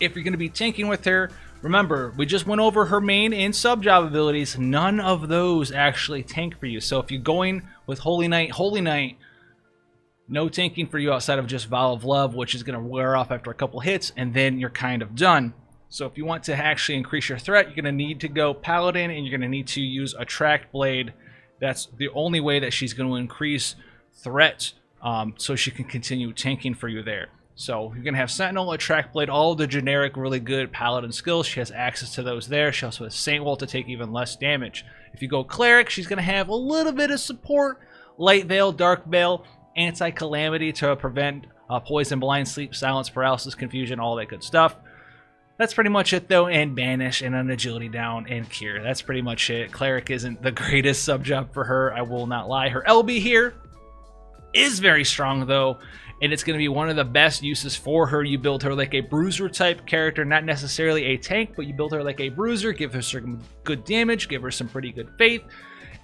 if you're going to be tanking with her, remember, we just went over her main and sub job abilities. None of those actually tank for you. So if you're going with Holy Knight, no tanking for you outside of just Vow of Love, which is going to wear off after a couple hits, and then you're kind of done. So if you want to actually increase your threat, you're going to need to go Paladin, and you're going to need to use Attract Blade. That's the only way that she's going to increase threat, so she can continue tanking for you there. So you're going to have Sentinel, Attract Blade, all the generic really good Paladin skills. She has access to those there. She also has Saint Wall to take even less damage. If you go Cleric, she's going to have a little bit of support. Light Veil, Dark Veil, Anti-Calamity to prevent poison, blind, sleep, silence, paralysis, confusion, all that good stuff. That's pretty much it though, and Banish and an agility down and Cure. That's pretty much it. Cleric isn't the greatest sub job for her, I will not lie. Her LB here is very strong though, and it's going to be one of the best uses for her. You build her like a bruiser type character, not necessarily a tank, but you build her like a bruiser, give her some good damage, give her some pretty good faith,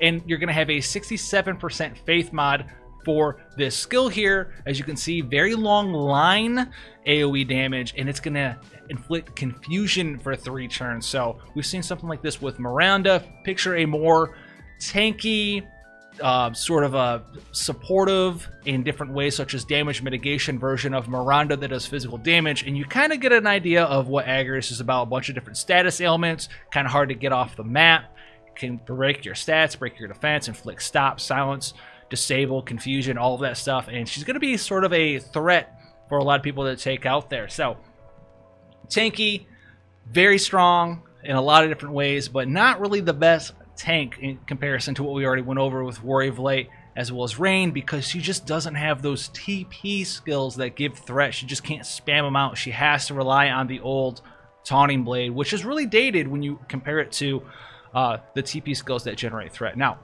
and you're going to have a 67% faith mod for this skill here. As you can see, very long line AoE damage, and it's going to inflict confusion for 3 turns. So we've seen something like this with Miranda. Picture a more tanky, sort of a supportive in different ways, such as damage mitigation version of Miranda that does physical damage, and you kind of get an idea of what Agrius is about. A bunch of different status ailments, kind of hard to get off the map. You can break your stats, break your defense, inflict stop, silence, disable, confusion, all of that stuff, and she's going to be sort of a threat for a lot of people to take out there. So tanky, very strong in a lot of different ways, but not really the best tank in comparison to what we already went over with Warrior of Light as well as Rain, because she just doesn't have those TP skills that give threat. She just can't spam them out. She has to rely on the old Taunting Blade, which is really dated when you compare it to the TP skills that generate threat. Now,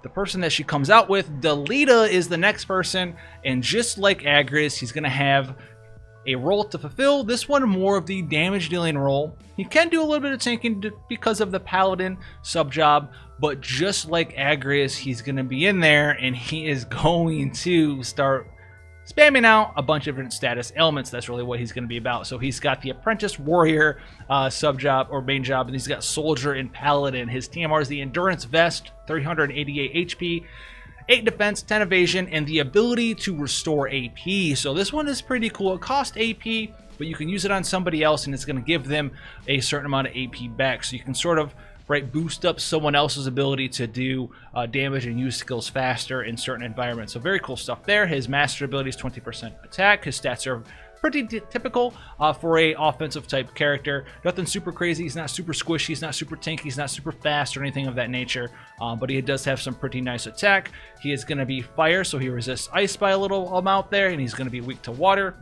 the person that she comes out with, Delita, is the next person, and just like Agrius, he's going to have a role to fulfill. This one more of the damage dealing role. He can do a little bit of tanking because of the Paladin sub job, but just like Agrius, he's going to be in there and he is going to start spamming out a bunch of different status elements. That's really what he's going to be about. So he's got the Apprentice Warrior sub job or main job, and he's got Soldier and Paladin. His TMR is the Endurance Vest, 388 HP, 8 defense, 10 evasion, and the ability to restore AP. So this one is pretty cool. It costs AP, but you can use it on somebody else, and it's going to give them a certain amount of AP back. So you can sort of boost up someone else's ability to do damage and use skills faster in certain environments. So very cool stuff there. His master ability is 20% attack. His stats are pretty typical for a offensive type character. Nothing super crazy. He's not super squishy. He's not super tanky. He's not super fast or anything of that nature. But he does have some pretty nice attack. He is going to be fire, so he resists ice by a little amount there, and he's going to be weak to water.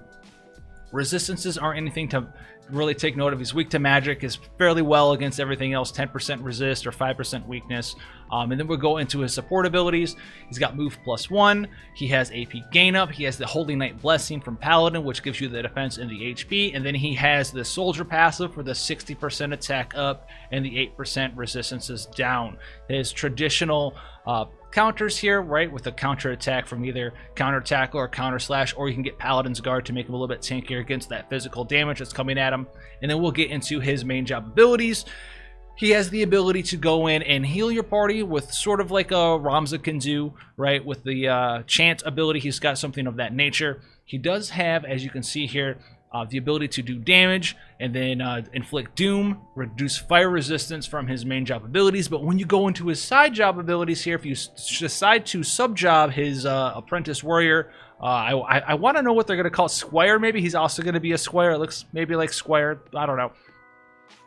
Resistances aren't anything to really take note of. He's weak to magic, is fairly well against everything else, 10% resist or 5% weakness. And then we'll go into his support abilities. He's got move +1. He has AP gain up. He has the Holy Knight Blessing from Paladin, which gives you the defense and the HP. And then he has the Soldier passive for the 60% attack up and the 8% resistances down. His traditional counters here, right, with a counter attack from either counter tackle or counter slash, or you can get Paladin's Guard to make him a little bit tankier against that physical damage that's coming at him. And then we'll get into his main job abilities. He has the ability to go in and heal your party with sort of like a Ramza can do, right, with the chant ability. He's got something of that nature. He does have, as you can see here, the ability to do damage and then inflict doom, reduce fire resistance from his main job abilities. But when you go into his side job abilities here, if you decide to sub job his Apprentice Warrior, I want to know what they're going to call Squire. Maybe he's also going to be a Squire. It looks maybe like Squire. I don't know.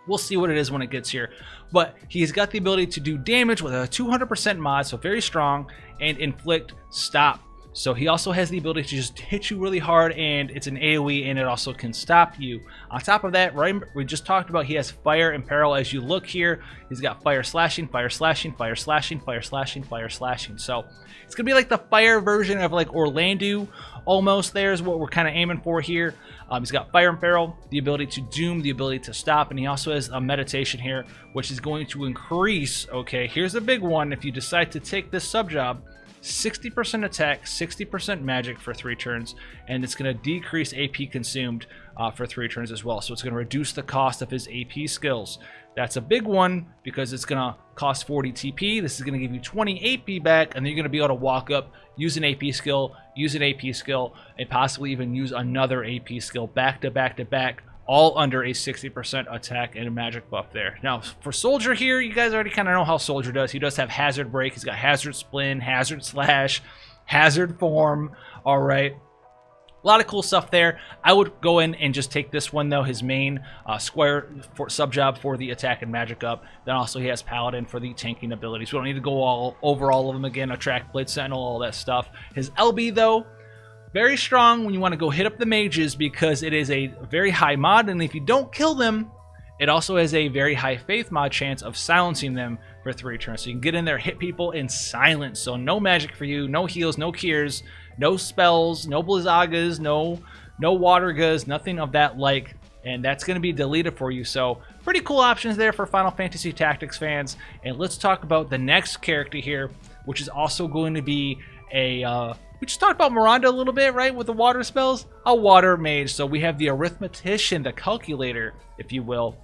We'll see what it is when it gets here. But he's got the ability to do damage with a 200% mod, so very strong, and inflict stop. So he also has the ability to just hit you really hard, and it's an AoE, and it also can stop you. On top of that, right, we just talked about he has fire and peril. As you look here, he's got fire slashing, fire slashing, fire slashing, fire slashing, fire slashing. So it's gonna be like the fire version of like Orlando, almost. There's what we're kind of aiming for here. He's got fire and peril, the ability to doom, the ability to stop, and he also has a meditation here, which is going to increase. Okay, here's a big one. If you decide to take this sub job, 60% attack, 60% magic for 3 turns, and it's going to decrease AP consumed for 3 turns as well. So it's going to reduce the cost of his AP skills. That's a big one because it's going to cost 40 TP. This is going to give you 20 AP back, and then you're going to be able to walk up, use an AP skill, use an AP skill, and possibly even use another AP skill back to back to back, all under a 60% attack and a magic buff there. Now, for Soldier here, you guys already kind of know how Soldier does. He does have Hazard Break. He's got Hazard Splin, Hazard Slash, Hazard Form. All right. A lot of cool stuff there. I would go in and just take this one, though, his main Squire sub job for the attack and magic up. Then also he has Paladin for the tanking abilities. We don't need to go over all of them again. Attract, Blade Sentinel, all that stuff. His LB, though, very strong when you want to go hit up the mages because it is a very high mod, and if you don't kill them, it also has a very high faith mod chance of silencing them for 3 turns. So you can get in there, hit people in silence. So no magic for you, no heals, no cures, no spells, no blizzagas, no water gas, nothing of that like. And that's going to be Delita for you. So pretty cool options there for Final Fantasy Tactics fans. And let's talk about the next character here, which is also going to be a... we just talked about Miranda a little bit, right, with the water spells? A water mage. So we have the arithmetician, the calculator, if you will,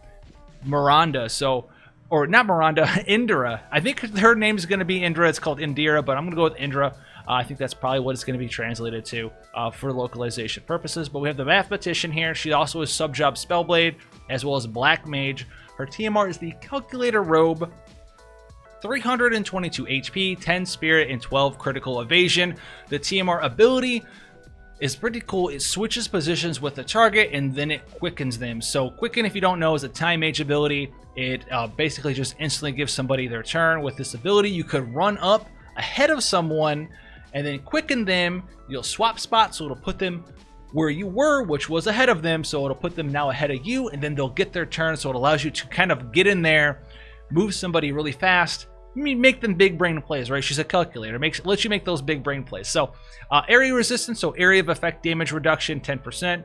Miranda. So, or not Miranda, Indra. I think her name is going to be Indra. It's called Indira, but I'm going to go with Indra. I think that's probably what it's going to be translated to for localization purposes. But we have the mathematician here. She also is sub-job Spellblade, as well as Black Mage. Her TMR is the Calculator Robe. 322 HP, 10 Spirit, and 12 Critical Evasion. The TMR ability is pretty cool. It switches positions with the target, and then it quickens them. So Quicken, if you don't know, is a Time Mage ability. It basically just instantly gives somebody their turn. With this ability, you could run up ahead of someone and then quicken them. You'll swap spots, so it'll put them where you were, which was ahead of them. So it'll put them now ahead of you, and then they'll get their turn. So it allows you to kind of get in there, move somebody really fast, make them big brain plays, right? She's a calculator, lets you make those big brain plays. So area resistance, so area of effect damage reduction 10%,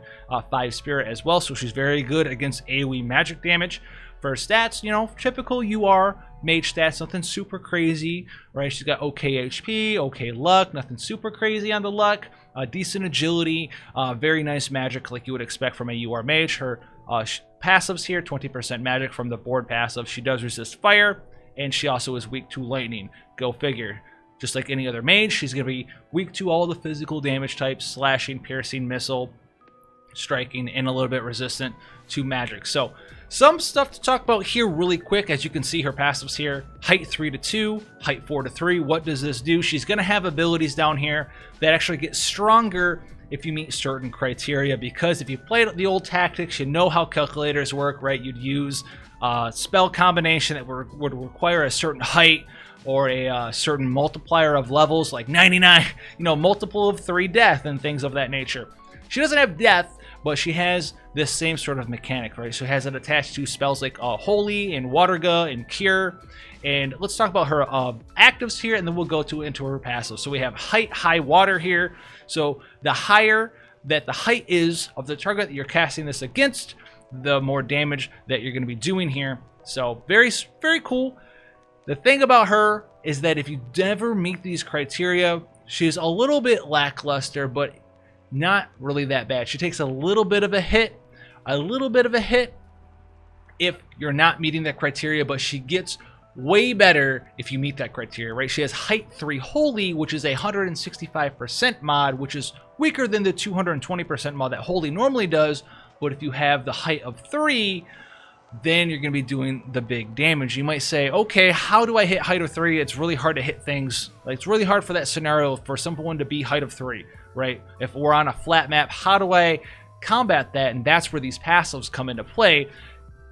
5 spirit as well, so she's very good against AoE magic damage. For stats, you know, typical UR mage stats, nothing super crazy, right? She's got okay HP, okay luck, nothing super crazy on the luck, decent agility, very nice magic like you would expect from a UR mage. Her passives here, 20% magic from the board passive. She does resist fire, and she also is weak to lightning. Go figure. Just like any other mage, she's going to be weak to all the physical damage types, slashing, piercing, missile, striking, and a little bit resistant to magic. So some stuff to talk about here really quick. As you can see, her passives here, height 3 to 2, height 4 to 3. What does this do? She's going to have abilities down here that actually get stronger if you meet certain criteria, because if you played the old tactics, you know how calculators work, right? You'd use a spell combination that would require a certain height or a certain multiplier of levels, like 99, you know, multiple of 3 death and things of that nature. She doesn't have death, but she has this same sort of mechanic, right? So it has it attached to spells like Holy and Waterga and Cure. And let's talk about her actives here, and then we'll go into her passive. So we have height, high water here. So the higher that the height is of the target that you're casting this against, the more damage that you're going to be doing here. So very, very cool. The thing about her is that if you never meet these criteria, she's a little bit lackluster, but not really that bad. She takes a little bit of a hit if you're not meeting that criteria, but she gets way better if you meet that criteria, right? She has height 3 Holy, which is a 165% mod, which is weaker than the 220% mod that Holy normally does. But if you have the height of 3, then you're going to be doing the big damage. You might say, okay, how do I hit height of 3? It's really hard to hit things. Like, it's really hard for that scenario for someone to be height of 3, right? If we're on a flat map, how do I combat that? And that's where these passives come into play.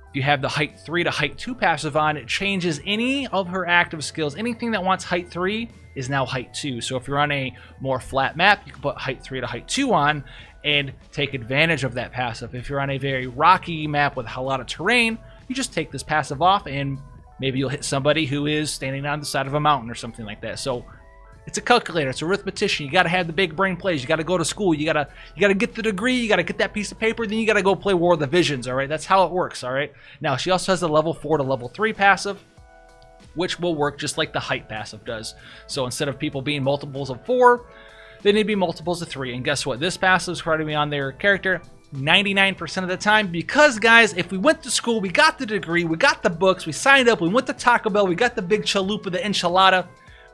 If you have the height 3 to height 2 passive on, it changes any of her active skills. Anything that wants height 3 is now height 2. So if you're on a more flat map, you can put height 3 to height 2 on and take advantage of that passive. If you're on a very rocky map with a lot of terrain, you just take this passive off and maybe you'll hit somebody who is standing on the side of a mountain or something like that. So it's a calculator, it's arithmetician. You got to have the big brain plays. You got to go to school. You got to get the degree. You got to get that piece of paper. Then you got to go play War of the Visions. All right, that's how it works. All right. Now she also has a level 4 to level 3 passive, which will work just like the height passive does. So instead of people being multiples of 4, they need to be multiples of 3. And guess what? This passive is credited on their character 99% of the time, because guys, if we went to school, we got the degree, we got the books, we signed up, we went to Taco Bell, we got the big chalupa, the enchilada.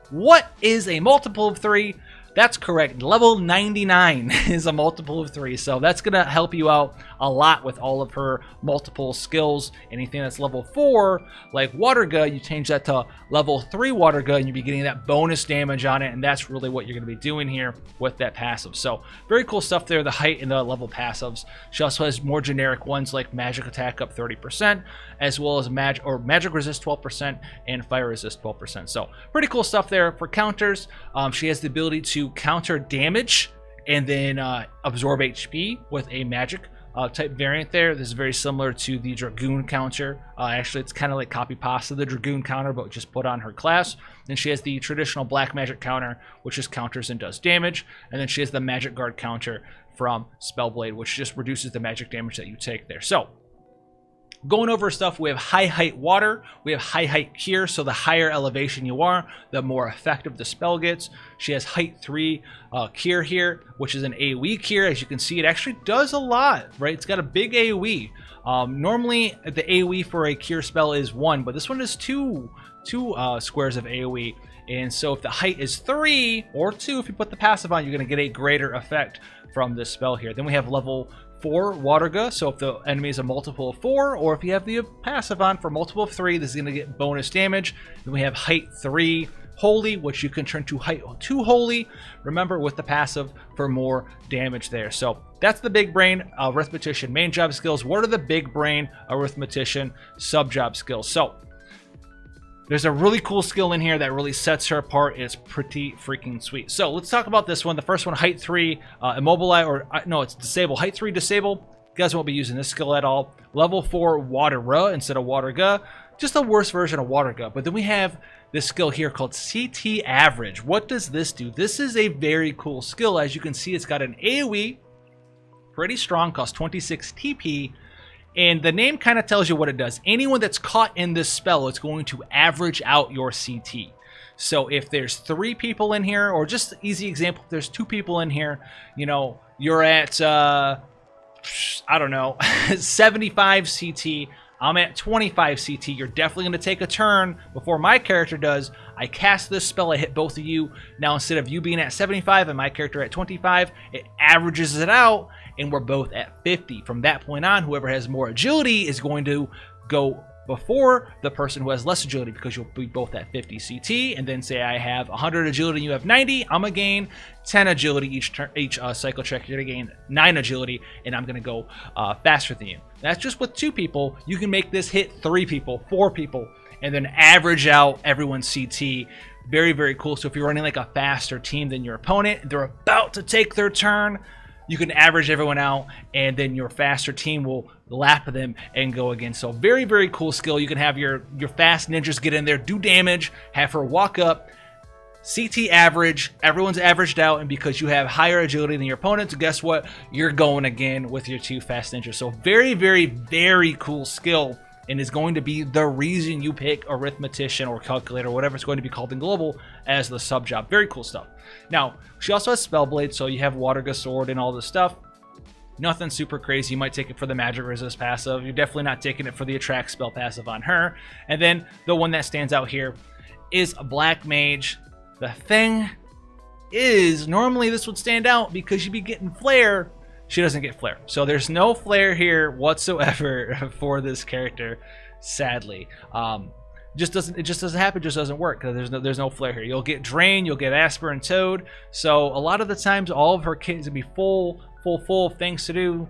What is a multiple of 3? That's correct. Level 99 is a multiple of 3. So that's going to help you out a lot with all of her multiple skills. Anything that's level 4, like Waterga, you change that to level 3 Waterga, and you'll be getting that bonus damage on it. And that's really what you're going to be doing here with that passive. So very cool stuff there, the height and the level passives. She also has more generic ones like magic attack up 30%, as well as magic resist 12% and fire resist 12%. So pretty cool stuff there for counters. She has the ability to counter damage and then absorb HP with a magic type variant there. This is very similar to the Dragoon counter. Actually, it's kind of like copy pasta the Dragoon counter, but just put on her class. Then she has the traditional black magic counter, which just counters and does damage. And then she has the magic guard counter from Spellblade, which just reduces the magic damage that you take there. So going over stuff, we have high height water, we have high height cure, so the higher elevation you are, the more effective the spell gets. She has height 3 cure here, which is an AoE cure. As you can see, it actually does a lot, right? It's got a big AoE. Normally, the AoE for a cure spell is 1, but this one is two squares of AoE. And so if the height is 3 or 2, if you put the passive on, you're going to get a greater effect from this spell here. Then we have level 4 Waterga, so if the enemy is a multiple of 4, or if you have the passive on for multiple of 3, this is going to get bonus damage. Then we have height 3 Holy, which you can turn to height 2 Holy, remember, with the passive for more damage there. So that's the big brain arithmetician main job skills. What are the big brain arithmetician sub job skills? So there's a really cool skill in here that really sets her apart. It's pretty freaking sweet. So let's talk about this one. The first one, height 3, immobilize, or no, it's disable. Height 3, disable. You guys won't be using this skill at all. Level 4, Waterga instead of Waterga. Just a worse version of Waterga. But then we have this skill here called CT Average. What does this do? This is a very cool skill. As you can see, it's got an AoE, pretty strong, costs 26 TP, and the name kind of tells you what it does. Anyone that's caught in this spell, it's going to average out your CT. So if there's 3 people in here, or just easy example, if there's 2 people in here, you know, you're at, I don't know, 75 CT, I'm at 25 CT. You're definitely going to take a turn before my character does. I cast this spell, I hit both of you. Now instead of you being at 75 and my character at 25, it averages it out, and we're both at 50. From that point on, whoever has more agility is going to go before the person who has less agility, because you'll be both at 50 CT. And then say I have 100 agility and you have 90, I'm gonna gain 10 agility each cycle check. You're gonna gain 9 agility, and I'm gonna go faster than you. That's just with 2 people. You can make this hit 3 people, 4 people, and then average out everyone's CT. Very, very cool. So if you're running like a faster team than your opponent, they're about to take their turn, you can average everyone out, and then your faster team will lap them and go again. So very, very cool skill. You can have your fast ninjas get in there, do damage, have her walk up, CT average, everyone's averaged out, and because you have higher agility than your opponents, guess what? You're going again with your 2 fast ninjas. So very, very, very cool skill, and is going to be the reason you pick Arithmetician or Calculator, whatever it's going to be called in Global, as the sub job. Very cool stuff. Now, she also has Spellblade, so you have Waterga Sword and all this stuff. Nothing super crazy. You might take it for the Magic Resist passive. You're definitely not taking it for the Attract spell passive on her. And then the one that stands out here is a Black Mage. The thing is, normally this would stand out because you'd be getting Flare. She doesn't get Flare. So there's no Flare here whatsoever for this character, sadly. It just doesn't happen, just doesn't work, because there's no Flare here. You'll get Drain, you'll get Asper and Toad. So a lot of the times all of her kits will be full of things to do,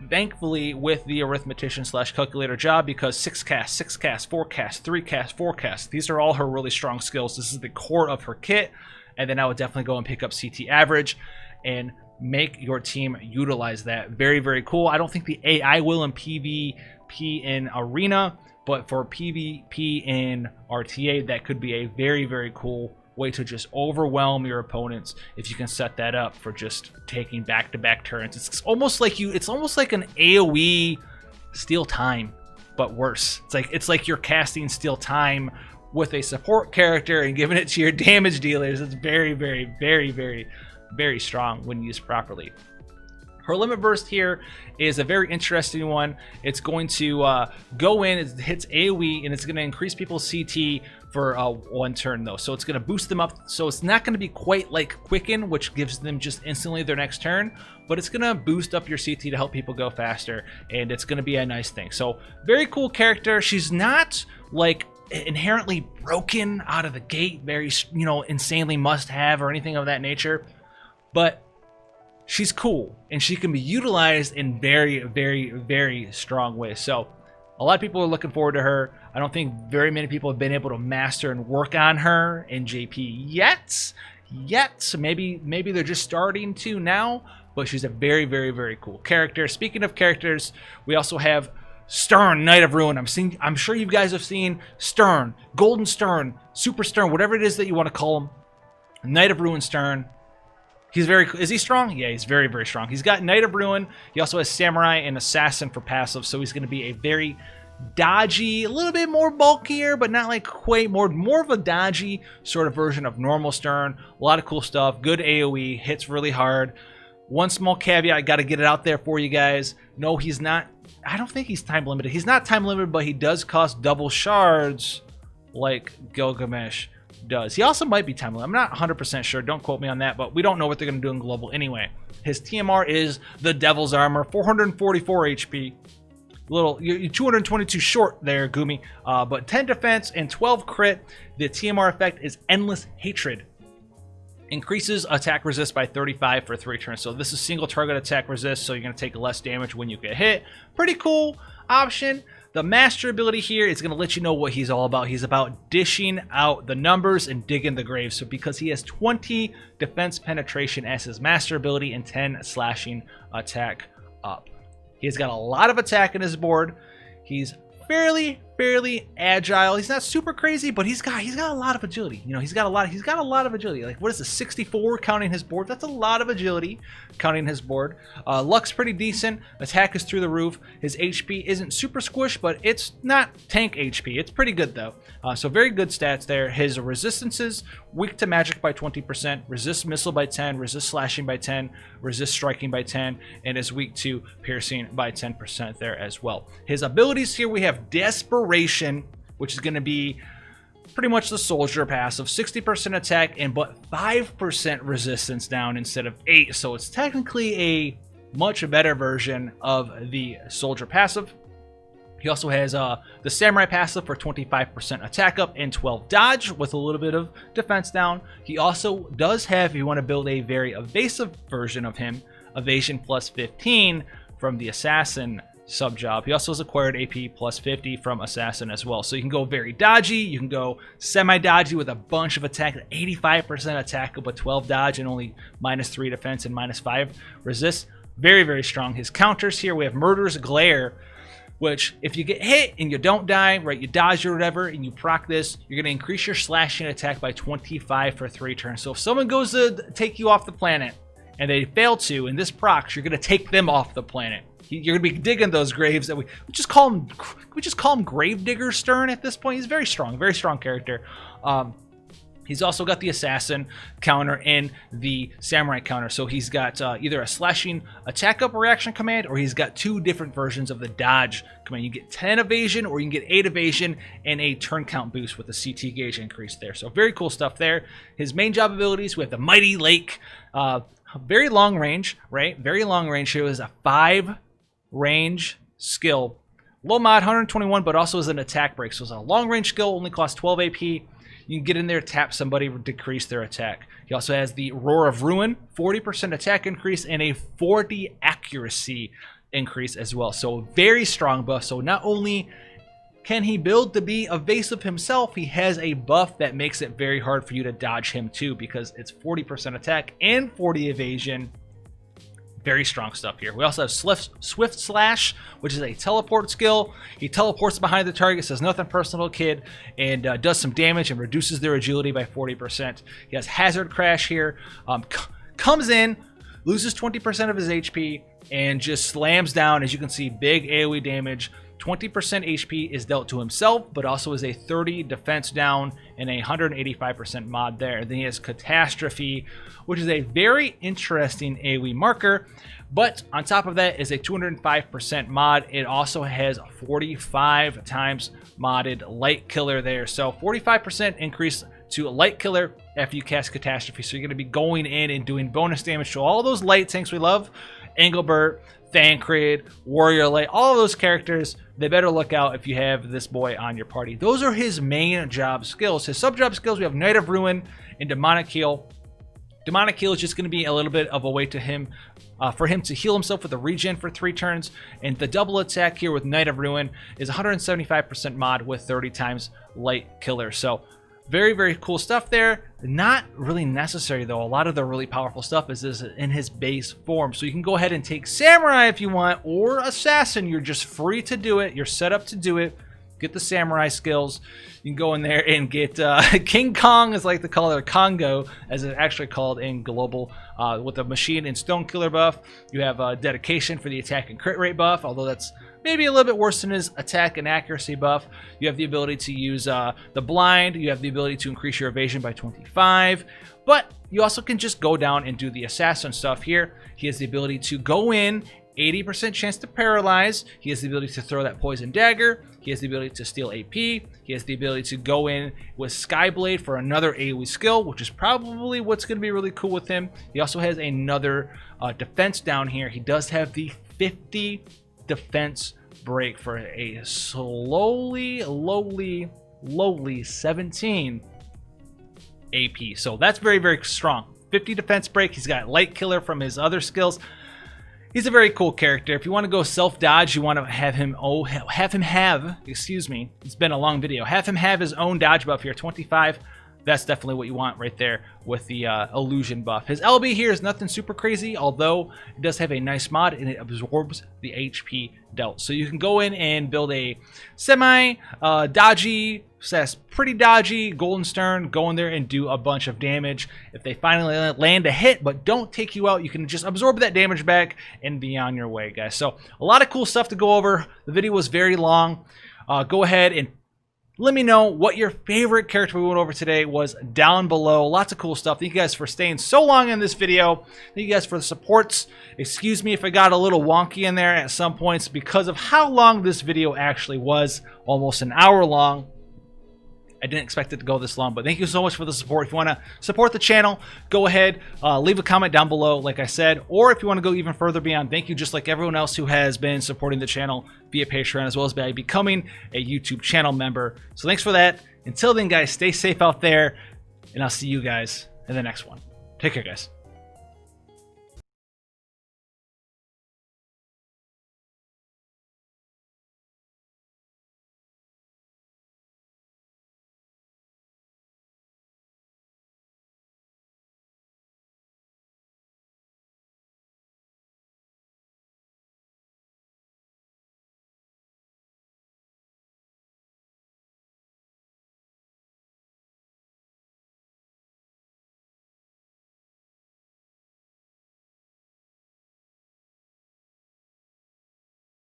thankfully, with the Arithmetician / Calculator job, because 6 cast, 6 cast, 4 cast, 3 cast, 4 cast. These are all her really strong skills. This is the core of her kit. And then I would definitely go and pick up CT Average and make your team utilize that. Very, very cool. I don't think the AI will in PvP in Arena, but for PvP in RTA, that could be a very, very cool way to just overwhelm your opponents if you can set that up for just taking back-to-back turns. It's almost like an AoE Steal Time, but worse. It's like you're casting Steal Time with a support character and giving it to your damage dealers. It's very, very, very, very, very strong when used properly. Her Limit Burst here is a very interesting one. It's going to go in, it hits AoE, and it's going to increase people's CT for 1 turn though. So it's going to boost them up. So it's not going to be quite like Quicken, which gives them just instantly their next turn, but it's going to boost up your CT to help people go faster, and it's going to be a nice thing. So very cool character. She's not like inherently broken out of the gate, very, you know, insanely must have or anything of that nature, but she's cool, and she can be utilized in very, very, very strong ways. So a lot of people are looking forward to her. I don't think very many people have been able to master and work on her in JP yet. So maybe they're just starting to now, but she's a very, very, very cool character. Speaking of characters, we also have Stern, Knight of Ruin. I'm sure you guys have seen Stern, Golden Stern, Super Stern, whatever it is that you want to call him. Knight of Ruin Stern. Is he strong? Yeah, he's very, very strong. He's got Knight of Ruin. He also has Samurai and Assassin for passive, so he's going to be a very dodgy, a little bit more bulkier, but not like quite more of a dodgy sort of version of normal Stern. A lot of cool stuff. Good AoE, hits really hard. One small caveat, I got to get it out there for you guys. No, he's not. I don't think he's time limited. He's not time limited, but he does cost double shards like Gilgamesh does. He also might be time limited. I'm not 100% sure. Don't quote me on that, but we don't know what they're going to do in Global anyway. His TMR is the Devil's Armor, 444 HP. You're 222 short there, Gumi, but 10 defense and 12 crit. The TMR effect is Endless Hatred. Increases attack resist by 35 for 3 turns. So this is single target attack resist, so you're going to take less damage when you get hit. Pretty cool option. The master ability here is going to let you know what he's all about. He's about dishing out the numbers and digging the grave. So because he has 20 defense penetration as his master ability and 10 slashing attack up. He's got a lot of attack in his board. He's fairly fairly agile. He's not super crazy, but he's got a lot of agility. You know, he's got a lot of agility. Like, what is it, 64 counting his board? That's a lot of agility counting his board. Luck's pretty decent. Attack is through the roof. His HP isn't super squish, but it's not tank HP. It's pretty good though. So very good stats there. His resistances: weak to magic by 20%, resist missile by 10, resist slashing by 10, resist striking by 10, and is weak to piercing by 10% there as well. His abilities here, we have Desperation, which is going to be pretty much the soldier passive, 60% attack and but 5% resistance down instead of 8, so it's technically a much better version of the soldier passive. He also has the Samurai passive for 25% attack up and 12 dodge with a little bit of defense down. He also does have, if you want to build a very evasive version of him, evasion plus 15 from the Assassin sub-job. He also has acquired AP plus 50 from Assassin as well. So you can go very dodgy, you can go semi-dodgy with a bunch of attack, 85% attack up with 12 dodge and only -3 defense and -5 resist. Very, very strong. His counters here, we have Murderous Glare, which if you get hit and you don't die, right, you dodge or whatever, and you proc this, you're going to increase your slashing attack by 25 for 3 turns. So if someone goes to take you off the planet and they fail to, and this procs, you're going to take them off the planet. You're going to be digging those graves that we just call him Gravedigger Stern at this point. He's very strong character. He's also got the Assassin counter and the Samurai counter. So he's got either a slashing attack up reaction command, or he's got 2 different versions of the dodge command. You get 10 evasion, or you can get 8 evasion and a turn count boost with a CT gauge increase there. So very cool stuff there. His main job abilities, we have the Mighty Lake. Very long range, right? Very long range here. Is a 5 range skill. Low mod, 121, but also is an attack break. So it's a long range skill, only costs 12 AP. You can get in there, tap somebody, decrease their attack. He also has the Roar of Ruin, 40% attack increase and a 40 accuracy increase as well. So very strong buff. So not only can he build to be evasive himself, he has a buff that makes it very hard for you to dodge him too, because it's 40% attack and 40 evasion. Very strong stuff here. We also have Swift Slash, which is a teleport skill. He teleports behind the target, says nothing personal, kid, and does some damage and reduces their agility by 40%. He has Hazard Crash here. Comes in, loses 20% of his HP, and just slams down. As you can see, big AoE damage. 20% HP is dealt to himself, but also is a 30 defense down and a 185% mod there. And then he has Catastrophe, which is a very interesting AoE marker, but on top of that is a 205% mod. It also has 45 times modded Light Killer there. So 45% increase to a Light Killer after you cast Catastrophe. So you're going to be going in and doing bonus damage to all those light tanks we love. Engelbert, Thancred, Warrior Light, all of those characters, they better look out if you have this boy on your party. Those are his main job skills. His sub-job skills, we have Knight of Ruin and Demonic Heal. Demonic Heal is just going to be a little bit of a way to him, for him to heal himself with a regen for 3 turns. And the double attack here with Knight of Ruin is 175% mod with 30 times Light Killer. So very, very cool stuff there. Not really necessary though. A lot of the really powerful stuff is in his base form. So you can go ahead and take Samurai if you want, or Assassin. You're just free to do it. You're set up to do it. Get the Samurai skills. You can go in there and get King Kong, is like to call it, or Congo, as it's actually called in Global, with the Machine and Stone Killer buff. You have Dedication for the attack and crit rate buff, although that's maybe a little bit worse than his attack and accuracy buff. You have the ability to use the blind. You have the ability to increase your evasion by 25. But you also can just go down and do the assassin stuff here. He has the ability to go in, 80% chance to paralyze. He has the ability to throw that poison dagger. He has the ability to steal AP. He has the ability to go in with Skyblade for another AoE skill, which is probably what's going to be really cool with him. He also has another defense down here. He does have the 50 defense break for a lowly 17 AP. So that's very, very strong. 50 defense break. He's got Light Killer from his other skills. He's a very cool character. If you want to go self-dodge, you want to have him excuse me, it's been a long video. Have him have his own dodge buff here, 25 that's definitely what you want right there with the illusion buff. His LB here is nothing super crazy, although it does have a nice mod and it absorbs the HP dealt. So you can go in and build a semi dodgy, pretty dodgy Golden Stern, go in there and do a bunch of damage. If they finally land a hit but don't take you out, you can just absorb that damage back and be on your way, guys. So a lot of cool stuff to go over. The video was very long. Go ahead and let me know what your favorite character we went over today was down below. Lots of cool stuff. Thank you guys for staying so long in this video. Thank you guys for the supports. Excuse me if I got a little wonky in there at some points because of how long this video actually was. Almost an hour long. I didn't expect it to go this long, but thank you so much for the support. If you want to support the channel, go ahead, leave a comment down below, like I said, or if you want to go even further beyond, thank you just like everyone else who has been supporting the channel via Patreon, as well as by becoming a YouTube channel member. So thanks for that. Until then, guys, stay safe out there, and I'll see you guys in the next one. Take care, guys.